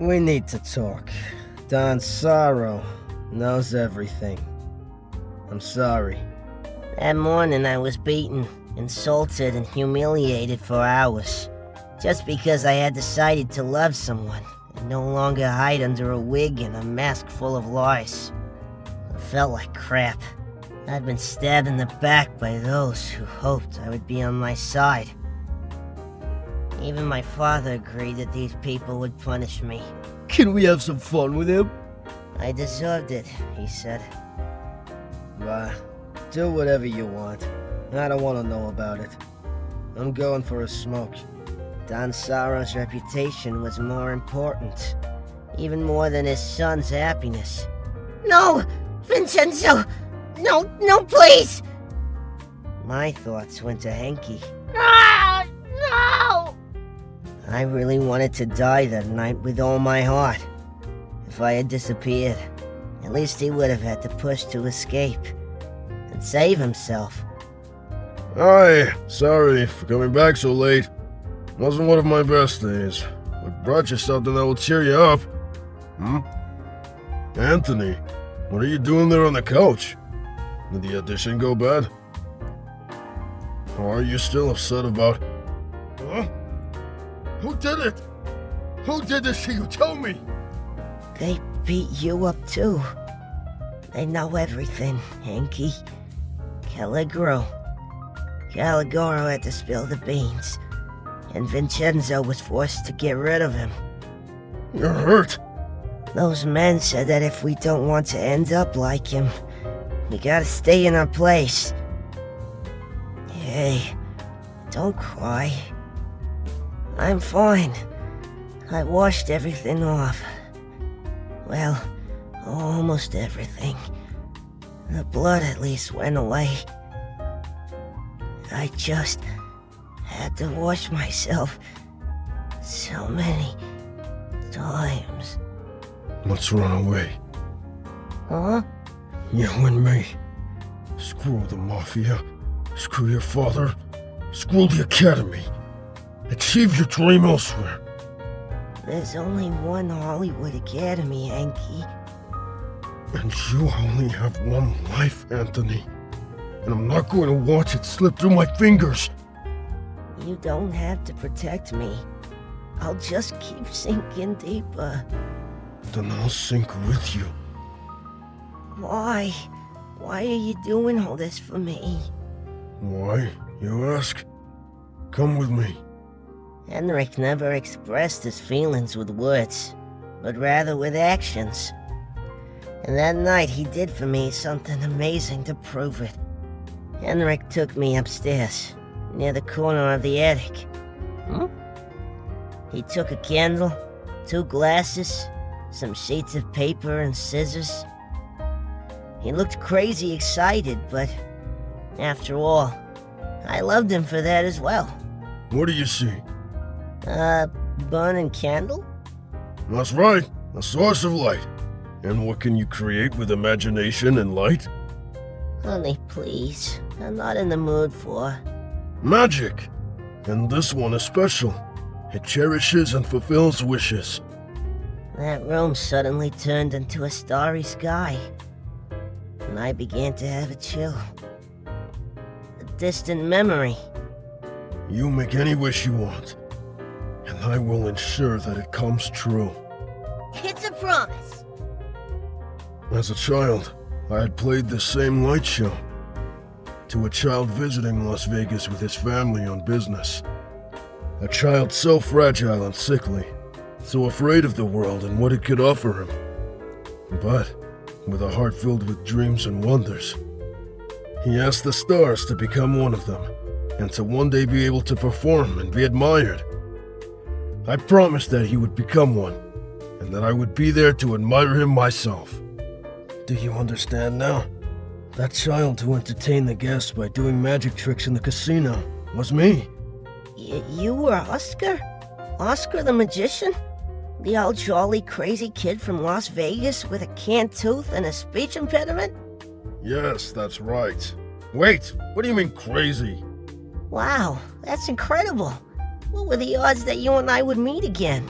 We need to talk. Don Sorrow knows everything. I'm sorry. That morning I was beaten, insulted, and humiliated for hours. Just because I had decided to love someone and no longer hide under a wig and a mask full of lies. I felt like crap. I'd been stabbed in the back by those who hoped I would be on my side. Even my father agreed that these people would punish me. Can we have some fun with him? I deserved it, he said. Bah, do whatever you want. I don't want to know about it. I'm going for a smoke. Don Sorrow's reputation was more important, even more than his son's happiness. No! Vincenzo! No, please! My thoughts went to Hanky. Ah, no! I really wanted to die that night with all my heart. If I had disappeared, at least he would have had to push to escape and save himself. Hi, sorry for coming back so late. Wasn't one of my best days. I brought you something that will cheer you up. Anthony, what are you doing there on the couch? Did the audition go bad? Or are you still upset about... Huh? Who did it? Who did this to you? Tell me! They beat you up too. They know everything, Hanky. Caligaro had to spill the beans, and Vincenzo was forced to get rid of him. You're hurt. Those men said that if we don't want to end up like him, we gotta stay in our place. Hey, don't cry. I'm fine. I washed everything off. Well, almost everything. The blood at least went away. I just had to wash myself so many times. Let's run away. Huh? You and me. Screw the Mafia. Screw your father. Screw the Academy. Achieve your dream elsewhere. There's only one Hollywood Academy, Hanky. And you only have one life, Anthony. And I'm not going to watch it slip through my fingers. You don't have to protect me. I'll just keep sinking deeper. Then I'll sink with you. Why? Why are you doing all this for me? Why, you ask? Come with me. Henrik never expressed his feelings with words, but rather with actions. And that night he did for me something amazing to prove it. Henrik took me upstairs, near the corner of the attic. He took a candle, 2 glasses, some sheets of paper and scissors. He looked crazy excited, but after all, I loved him for that as well. What do you see? Burning candle? That's right, a source of light. And what can you create with imagination and light? Honey, please. I'm not in the mood for... Magic! And this one is special. It cherishes and fulfills wishes. That room suddenly turned into a starry sky, and I began to have a chill. A distant memory. You make any wish you want, and I will ensure that it comes true. It's a promise. As a child, I had played this same light show to a child visiting Las Vegas with his family on business. A child so fragile and sickly, so afraid of the world and what it could offer him, but with a heart filled with dreams and wonders. He asked the stars to become one of them, and to one day be able to perform and be admired. I promised that he would become one, and that I would be there to admire him myself. Do you understand now? That child who entertained the guests by doing magic tricks in the casino was me. You were Husker? Oscar the magician? The old jolly crazy kid from Las Vegas with a canned tooth and a speech impediment? Yes, that's right. Wait, what do you mean crazy? Wow, that's incredible. What were the odds that you and I would meet again?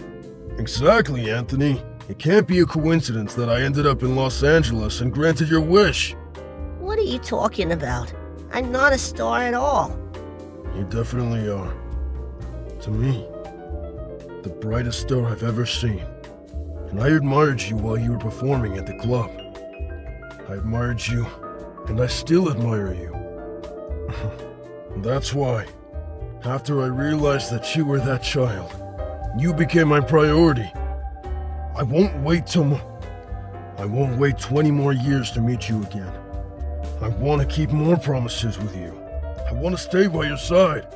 Exactly, Anthony. It can't be a coincidence that I ended up in Los Angeles and granted your wish. What are you talking about? I'm not a star at all. You definitely are. To me, the brightest star I've ever seen. And I admired you while you were performing at the club. I admired you, and I still admire you. That's why, after I realized that you were that child, you became my priority. I won't wait 20 more years to meet you again. I want to keep more promises with you. I want to stay by your side.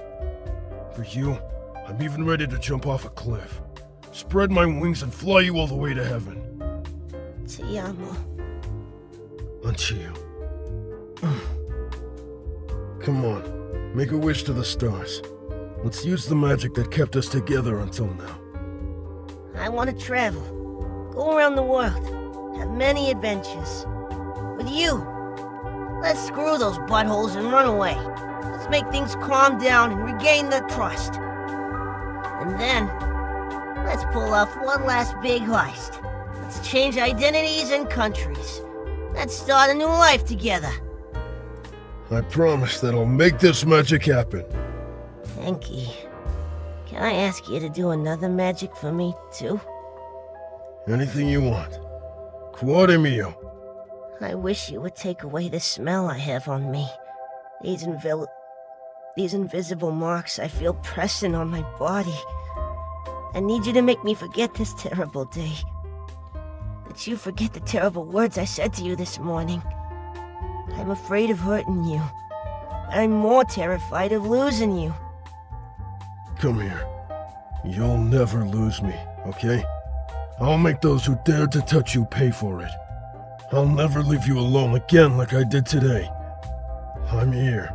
For you, I'm even ready to jump off a cliff, spread my wings and fly you all the way to heaven. Ti amo. Anch'io. Come on, make a wish to the stars. Let's use the magic that kept us together until now. I want to travel. Go around the world. Have many adventures. With you. Let's screw those buttholes and run away. Let's make things calm down and regain their trust. And then, let's pull off one last big heist. Let's change identities and countries. Let's start a new life together. I promise that I'll make this magic happen. Enki, can I ask you to do another magic for me, too? Anything you want. Cuore mio. I wish you would take away the smell I have on me. These invisible marks I feel pressing on my body. I need you to make me forget this terrible day. That you forget the terrible words I said to you this morning. I'm afraid of hurting you. But I'm more terrified of losing you. Come here. You'll never lose me, okay? I'll make those who dare to touch you pay for it. I'll never leave you alone again like I did today. I'm here.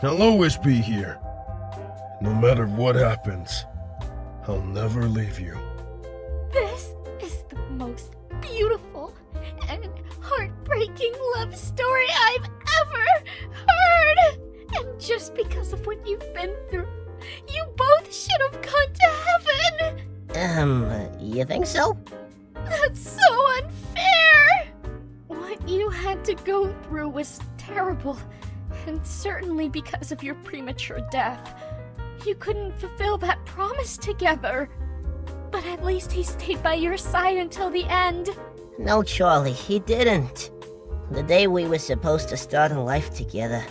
I'll always be here. No matter what happens, I'll never leave you. This is the most beautiful and heartbreaking love story I've ever heard! And just because of what you've been through, you both should have gone to heaven! You think so? That's so unfair! What you had to go through was terrible, and certainly because of your premature death. You couldn't fulfill that promise together. But at least he stayed by your side until the end. No, Charlie, he didn't. The day we were supposed to start a life together,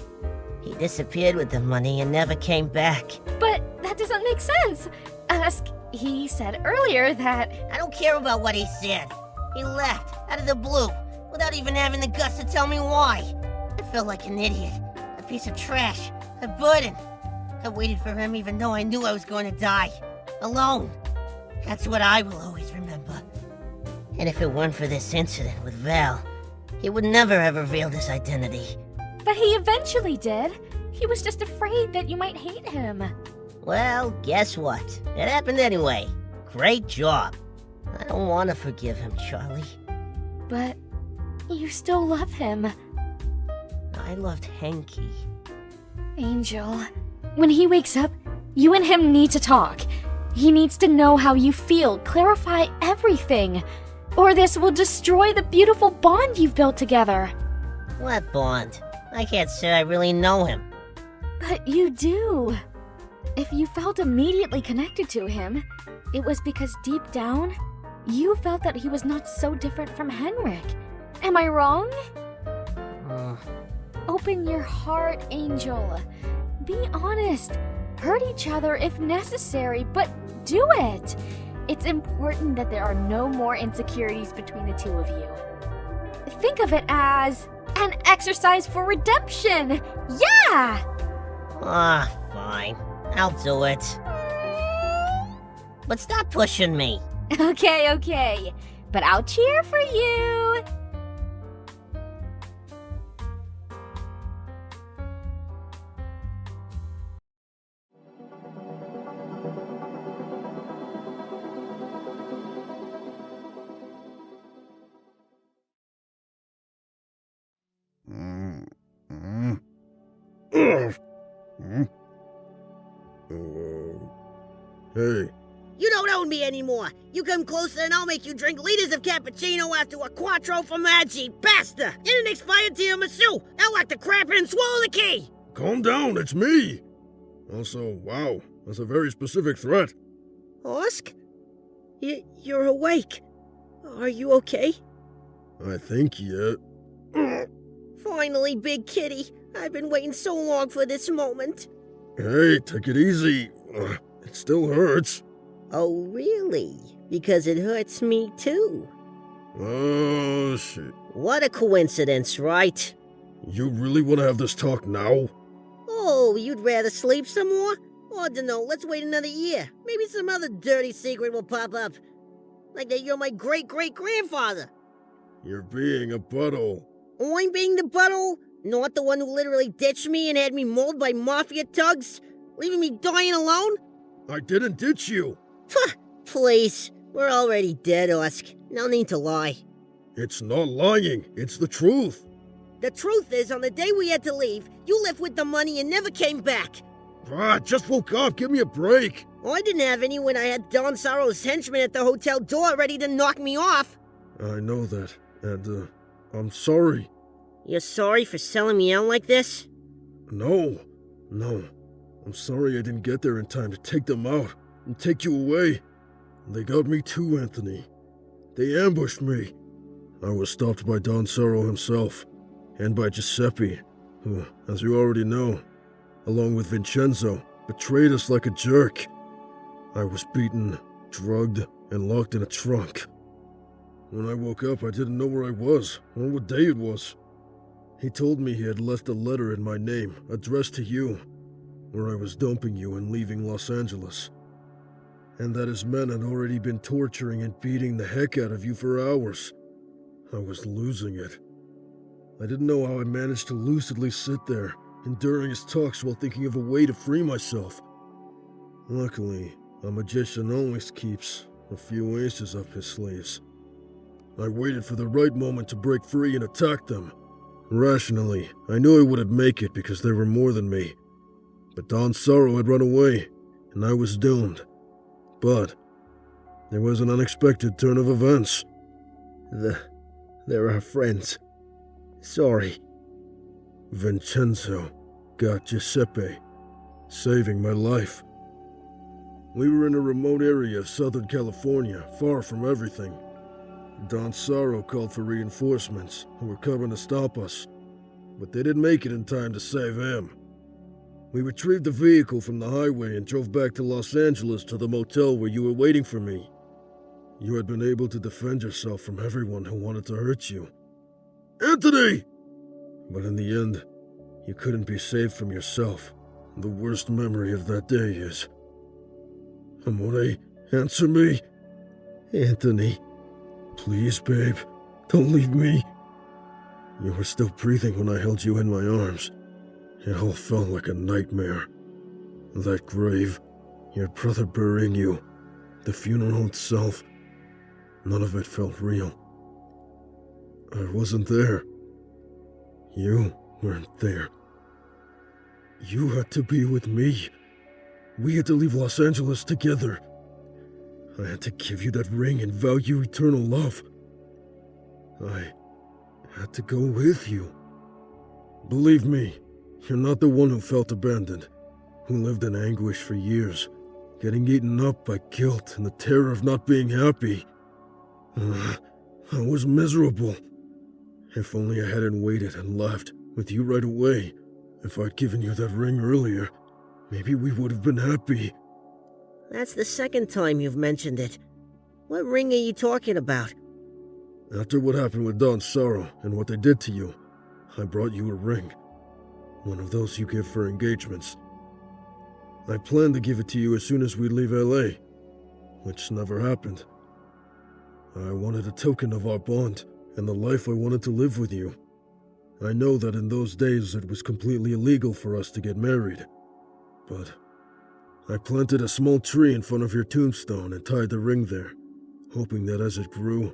he disappeared with the money and never came back. But that doesn't make sense. He said earlier that... I don't care about what he said. He left, out of the blue, without even having the guts to tell me why. I felt like an idiot. I piece of trash, a burden. I waited for him even though I knew I was going to die. Alone. That's what I will always remember. And if it weren't for this incident with Val, he would never have revealed his identity. But he eventually did. He was just afraid that you might hate him. Well, guess what? It happened anyway. Great job. I don't want to forgive him, Charlie. But you still love him. I loved Henky. Angel, when he wakes up, you and him need to talk. He needs to know how you feel, clarify everything. Or this will destroy the beautiful bond you've built together. What bond? I can't say I really know him. But you do. If you felt immediately connected to him, it was because deep down, you felt that he was not so different from Henrik. Am I wrong? Open your heart, Angel. Be honest. Hurt each other if necessary, but do it. It's important that there are no more insecurities between the two of you. Think of it as an exercise for redemption. Yeah! Fine. I'll do it. But stop pushing me. Okay. But I'll cheer for you. Hey, You don't own me anymore. You come closer and I'll make you drink liters of cappuccino after a quattro formaggi. Basta! And an expired tiramisu. I'll lock the crap in and swallow the key. calm down, it's me. Also, wow, that's a very specific threat. Husk? You're awake. Are you okay? I think, yeah. Finally, big kitty. I've been waiting so long for this moment. Hey, take it easy. It still hurts. Oh, really? Because it hurts me too. Oh, shit. What a coincidence, right? You really want to have this talk now? Oh, you'd rather sleep some more? Or dunno, let's wait another year. Maybe some other dirty secret will pop up. Like that you're my great-great-grandfather. You're being a butthole. I'm being the butthole? Not the one who literally ditched me and had me mauled by mafia thugs? Leaving me dying alone? I didn't ditch you. Please. We're already dead, Husk. No need to lie. It's not lying. It's the truth. The truth is, on the day we had to leave, you left with the money and never came back. Just woke up. Give me a break. I didn't have any when I had Don Sorrow's henchmen at the hotel door ready to knock me off. I know that. And, I'm sorry. You're sorry for selling me out like this? No. I'm sorry I didn't get there in time to take them out and take you away. They got me too, Anthony. They ambushed me. I was stopped by Don Sorrow himself, and by Giuseppe, who, as you already know, along with Vincenzo, betrayed us like a jerk. I was beaten, drugged, and locked in a trunk. When I woke up, I didn't know where I was, or what day it was. He told me he had left a letter in my name, addressed to you, where I was dumping you and leaving Los Angeles, and that his men had already been torturing and beating the heck out of you for hours. I was losing it. I didn't know how I managed to lucidly sit there, enduring his talks while thinking of a way to free myself. Luckily, a magician always keeps a few aces up his sleeves. I waited for the right moment to break free and attack them. Rationally, I knew I wouldn't make it because they were more than me. But Don Sorrow had run away, and I was doomed. But there was an unexpected turn of events. They're our friends. Sorry. Vincenzo got Giuseppe, saving my life. We were in a remote area of Southern California, far from everything. Don Sorrow called for reinforcements who were coming to stop us, but they didn't make it in time to save him. We retrieved the vehicle from the highway and drove back to Los Angeles to the motel where you were waiting for me. You had been able to defend yourself from everyone who wanted to hurt you. Anthony! But in the end, You couldn't be saved from yourself. The worst memory of that day is... Amore, answer me. Anthony. Please, babe. Don't leave me. You were still breathing when I held you in my arms. It all felt like a nightmare. That grave, your brother burying you, the funeral itself, none of it felt real. I wasn't there. You weren't there. You had to be with me. We had to leave Los Angeles together. I had to give you that ring and vow you eternal love. I had to go with you. Believe me, you're not the one who felt abandoned, who lived in anguish for years, getting eaten up by guilt and the terror of not being happy. I was miserable. If only I hadn't waited and left with you right away. If I'd given you that ring earlier, maybe we would have been happy. That's the second time you've mentioned it. What ring are you talking about? After what happened with Dawn's sorrow and what they did to you, I brought you a ring. One of those you give for engagements. I planned to give it to you as soon as we leave LA, which never happened. I wanted a token of our bond and the life I wanted to live with you. I know that in those days it was completely illegal for us to get married, but I planted a small tree in front of your tombstone and tied the ring there, hoping that as it grew,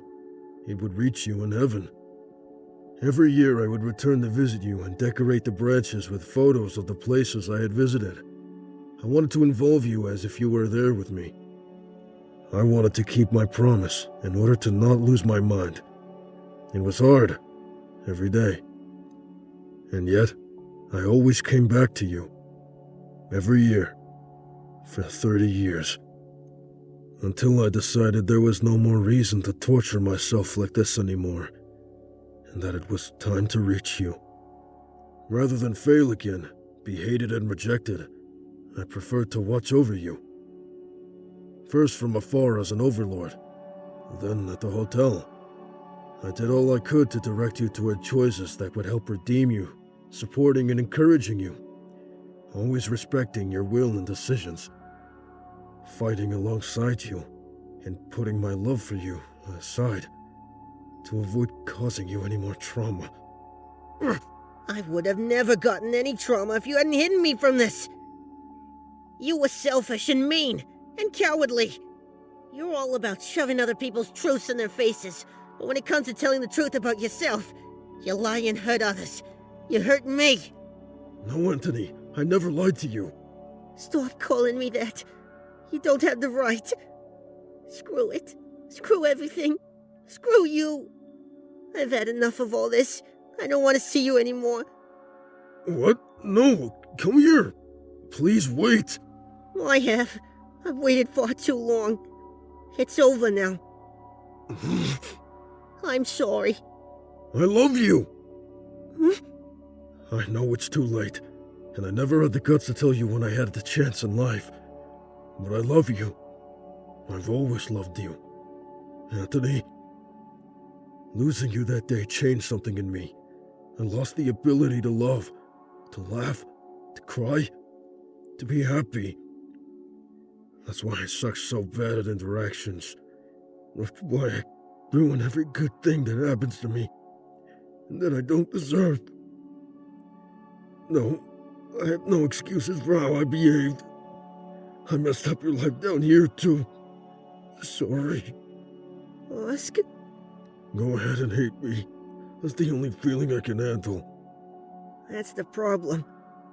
it would reach you in heaven. Every year I would return to visit you and decorate the branches with photos of the places I had visited. I wanted to involve you as if you were there with me. I wanted to keep my promise in order to not lose my mind. It was hard, every day. And yet, I always came back to you. Every year. For 30 years. Until I decided there was no more reason to torture myself like this anymore. And that it was time to reach you. Rather than fail again, be hated and rejected, I preferred to watch over you. First from afar as an overlord, then at the hotel. I did all I could to direct you toward choices that would help redeem you, supporting and encouraging you, always respecting your will and decisions, fighting alongside you, and putting my love for you aside to avoid causing you any more trauma. I would have never gotten any trauma if you hadn't hidden me from this. You were selfish and mean and cowardly. You're all about shoving other people's truths in their faces, but when it comes to telling the truth about yourself, you lie and hurt others. You hurt me. No, Anthony, I never lied to you. Stop calling me that. You don't have the right. Screw it. Screw everything. Screw you. I've had enough of all this. I don't want to see you anymore. What? No, come here. Please wait. I have. I've waited far too long. It's over now. I'm sorry. I love you. I know it's too late, and I never had the guts to tell you when I had the chance in life. But I love you. I've always loved you. Anthony, losing you that day changed something in me. I lost the ability to love, to laugh, to cry, to be happy. That's why I suck so bad at interactions. That's why I ruin every good thing that happens to me, and that I don't deserve. No, I have no excuses for how I behaved. I messed up your life down here, too. Sorry. Oscar? Go ahead and hate me. That's the only feeling I can handle. That's the problem.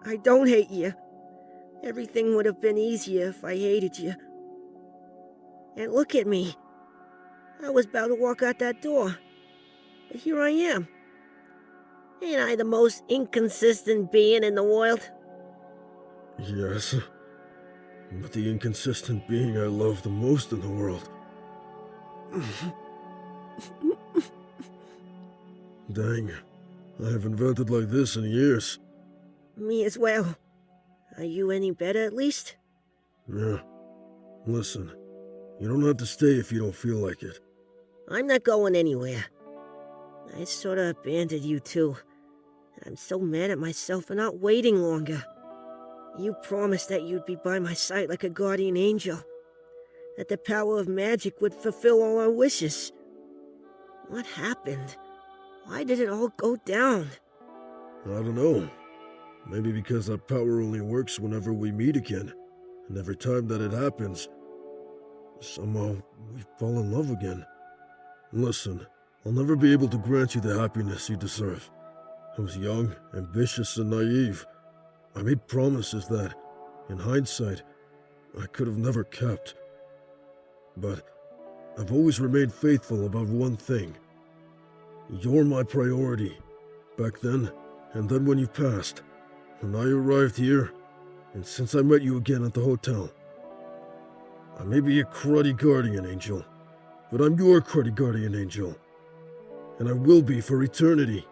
I don't hate you. Everything would have been easier if I hated you. And look at me. I was about to walk out that door. But here I am. Ain't I the most inconsistent being in the world? Yes. But the inconsistent being I love the most in the world. Dang. I haven't vented like this in years. Me as well. Are you any better at least? Yeah. Listen, you don't have to stay if you don't feel like it. I'm not going anywhere. I sort of abandoned you too. I'm so mad at myself for not waiting longer. You promised that you'd be by my side like a guardian angel. That the power of magic would fulfill all our wishes. What happened? Why did it all go down? I don't know. Maybe because that power only works whenever we meet again. And every time that it happens, somehow we fall in love again. Listen, I'll never be able to grant you the happiness you deserve. I was young, ambitious, and naive. I made promises that, in hindsight, I could have never kept. But I've always remained faithful about one thing. You're my priority, back then, and then when you passed, when I arrived here, and since I met you again at the hotel. I may be a cruddy guardian angel, but I'm your cruddy guardian angel. And I will be for eternity.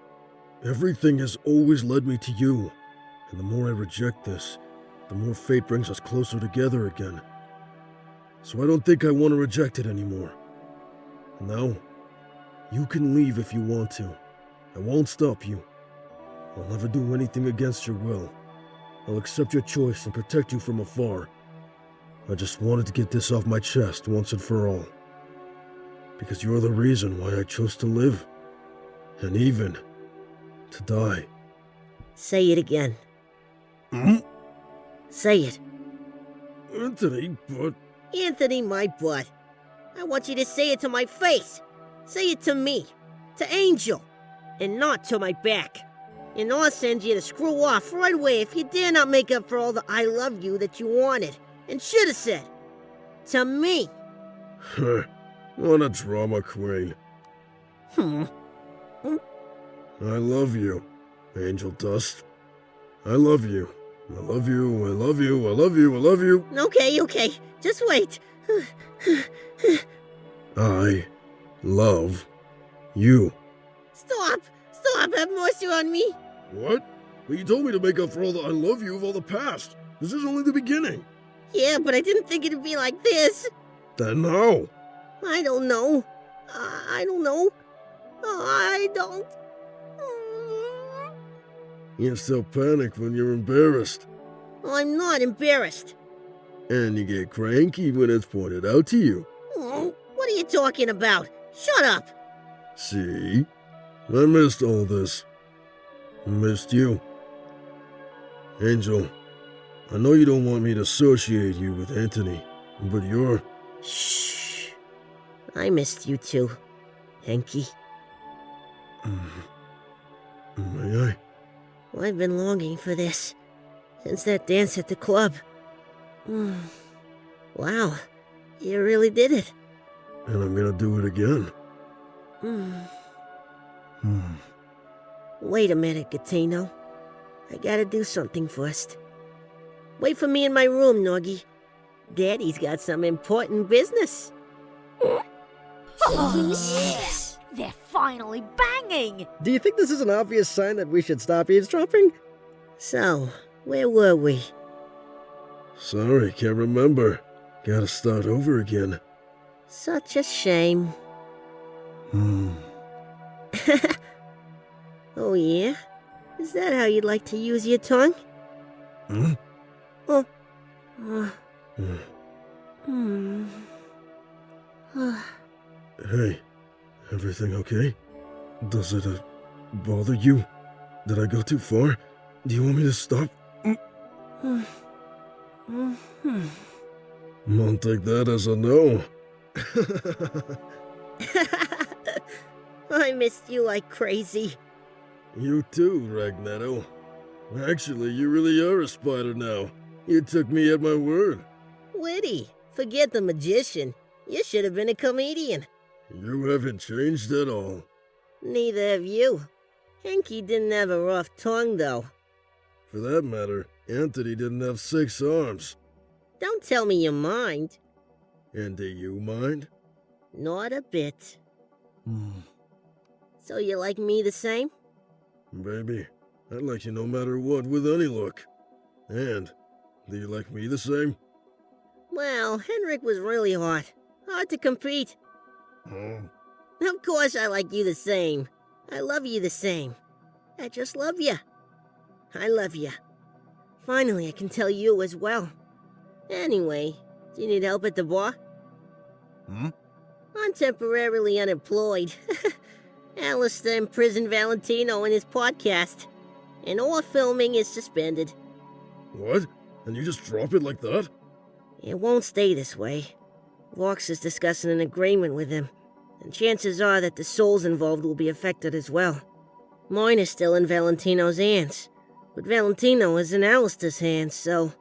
Everything has always led me to you, and the more I reject this, the more fate brings us closer together again. So I don't think I want to reject it anymore. Now, you can leave if you want to. I won't stop you. I'll never do anything against your will. I'll accept your choice and protect you from afar. I just wanted to get this off my chest once and for all. Because you're the reason why I chose to live. And even to die. Say it again. Say it. Anthony, but... Anthony, my butt. I want you to say it to my face. Say it to me. To Angel. And not to my back. And I'll send you to screw off right away if you dare not make up for all the I love you that you wanted. And should have said. To me. What a drama queen. I love you, Angel Dust. I love you. I love you, I love you, I love you, I love you. Okay. Just wait. I love you. Stop! Have mercy on me. What? Well, you told me to make up for all the I love you of all the past. This is only the beginning. Yeah, but I didn't think it'd be like this. Then how? I don't know. I don't. You still panic when you're embarrassed. I'm not embarrassed. And you get cranky when it's pointed out to you. What are you talking about? Shut up. See? I missed all this. I missed you. Angel, I know you don't want me to associate you with Anthony, but you're... Shh. I missed you too, Henky. May I? Well, I've been longing for this. Since that dance at the club. Wow. You really did it. And I'm gonna do it again. Wait a minute, Gatino. I gotta do something first. Wait for me in my room, Noggy. Daddy's got some important business. Yes! They're finally banging! Do you think this is an obvious sign that we should stop eavesdropping? So, where were we? Sorry, can't remember. Gotta start over again. Such a shame. Oh yeah? Is that how you'd like to use your tongue? Hey, everything okay? Does it bother you? Did I go too far? Do you want me to stop? I'll take that as a no. I missed you like crazy. You too, Ragnetto. Actually, you really are a spider now. You took me at my word. Witty, forget the magician. You should have been a comedian. You haven't changed at all. Neither have you. Henky didn't have a rough tongue, though. For that matter, Anthony didn't have 6 arms. Don't tell me you mind. And do you mind? Not a bit. So you like me the same? Baby, I'd like you no matter what with any look. And, do you like me the same? Well, Henrik was really hot. Hard to compete. Oh. Of course I like you the same. I love you the same. I just love you. I love you. Finally, I can tell you as well. Anyway, do you need help at the bar? Hmm? I'm temporarily unemployed. Alistair imprisoned Valentino in his podcast, and all filming is suspended. What? And you just drop it like that? It won't stay this way. Vox is discussing an agreement with him, and chances are that the souls involved will be affected as well. Mine is still in Valentino's hands, but Valentino is in Alistair's hands, so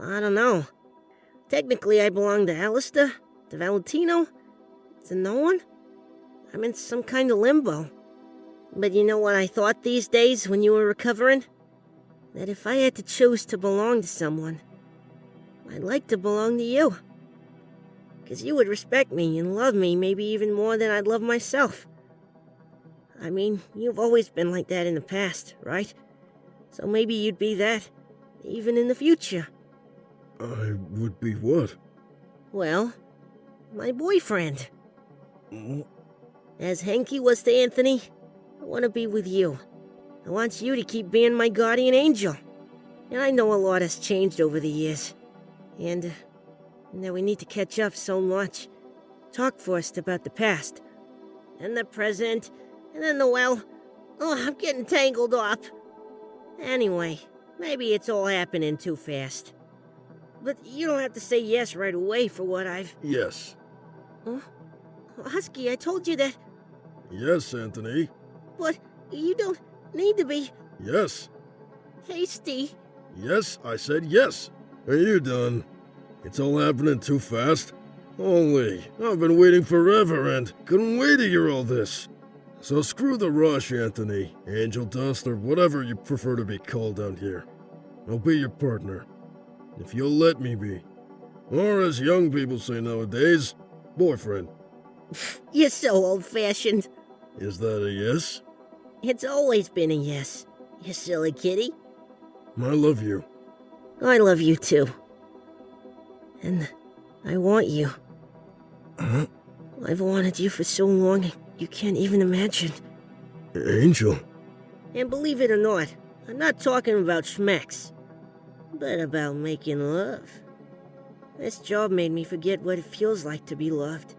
I don't know. Technically, I belong to Alistair, to Valentino, to no one. I'm in some kind of limbo. But you know what I thought these days when you were recovering? That if I had to choose to belong to someone, I'd like to belong to you. 'Cause you would respect me and love me maybe even more than I'd love myself. I mean, you've always been like that in the past, right? So maybe you'd be that, even in the future. I would be what? Well, my boyfriend. Hmm? As Henky was to Anthony, I want to be with you. I want you to keep being my guardian angel. And I know a lot has changed over the years. And that we need to catch up so much. Talk first about the past. And the present. And then the well. Oh, I'm getting tangled up. Anyway, maybe it's all happening too fast. But you don't have to say yes right away for what I've... Yes. Huh? Husky, I told you that... Yes, Anthony. But you don't need to be Yes. hasty. Yes, I said yes. Are you done? It's all happening too fast. Holy, I've been waiting forever and couldn't wait to hear all this. So screw the rush, Anthony, Angel Dust, or whatever you prefer to be called out here. I'll be your partner, if you'll let me be. Or as young people say nowadays, boyfriend. You're so old-fashioned. Is that a yes? It's always been a yes, you silly kitty. I love you. I love you too. And I want you. Huh? I've wanted you for so long, you can't even imagine. Angel. And believe it or not, I'm not talking about schmecks, but about making love. This job made me forget what it feels like to be loved.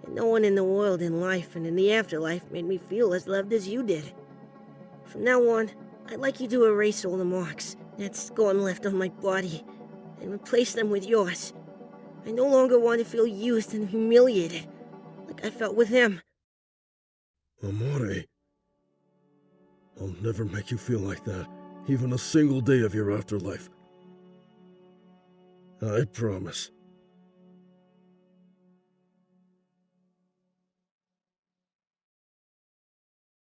And no one in the world, in life, and in the afterlife made me feel as loved as you did. From now on, I'd like you to erase all the marks that's gone left on my body and replace them with yours. I no longer want to feel used and humiliated, like I felt with him. Amore. I'll never make you feel like that, even a single day of your afterlife. I promise.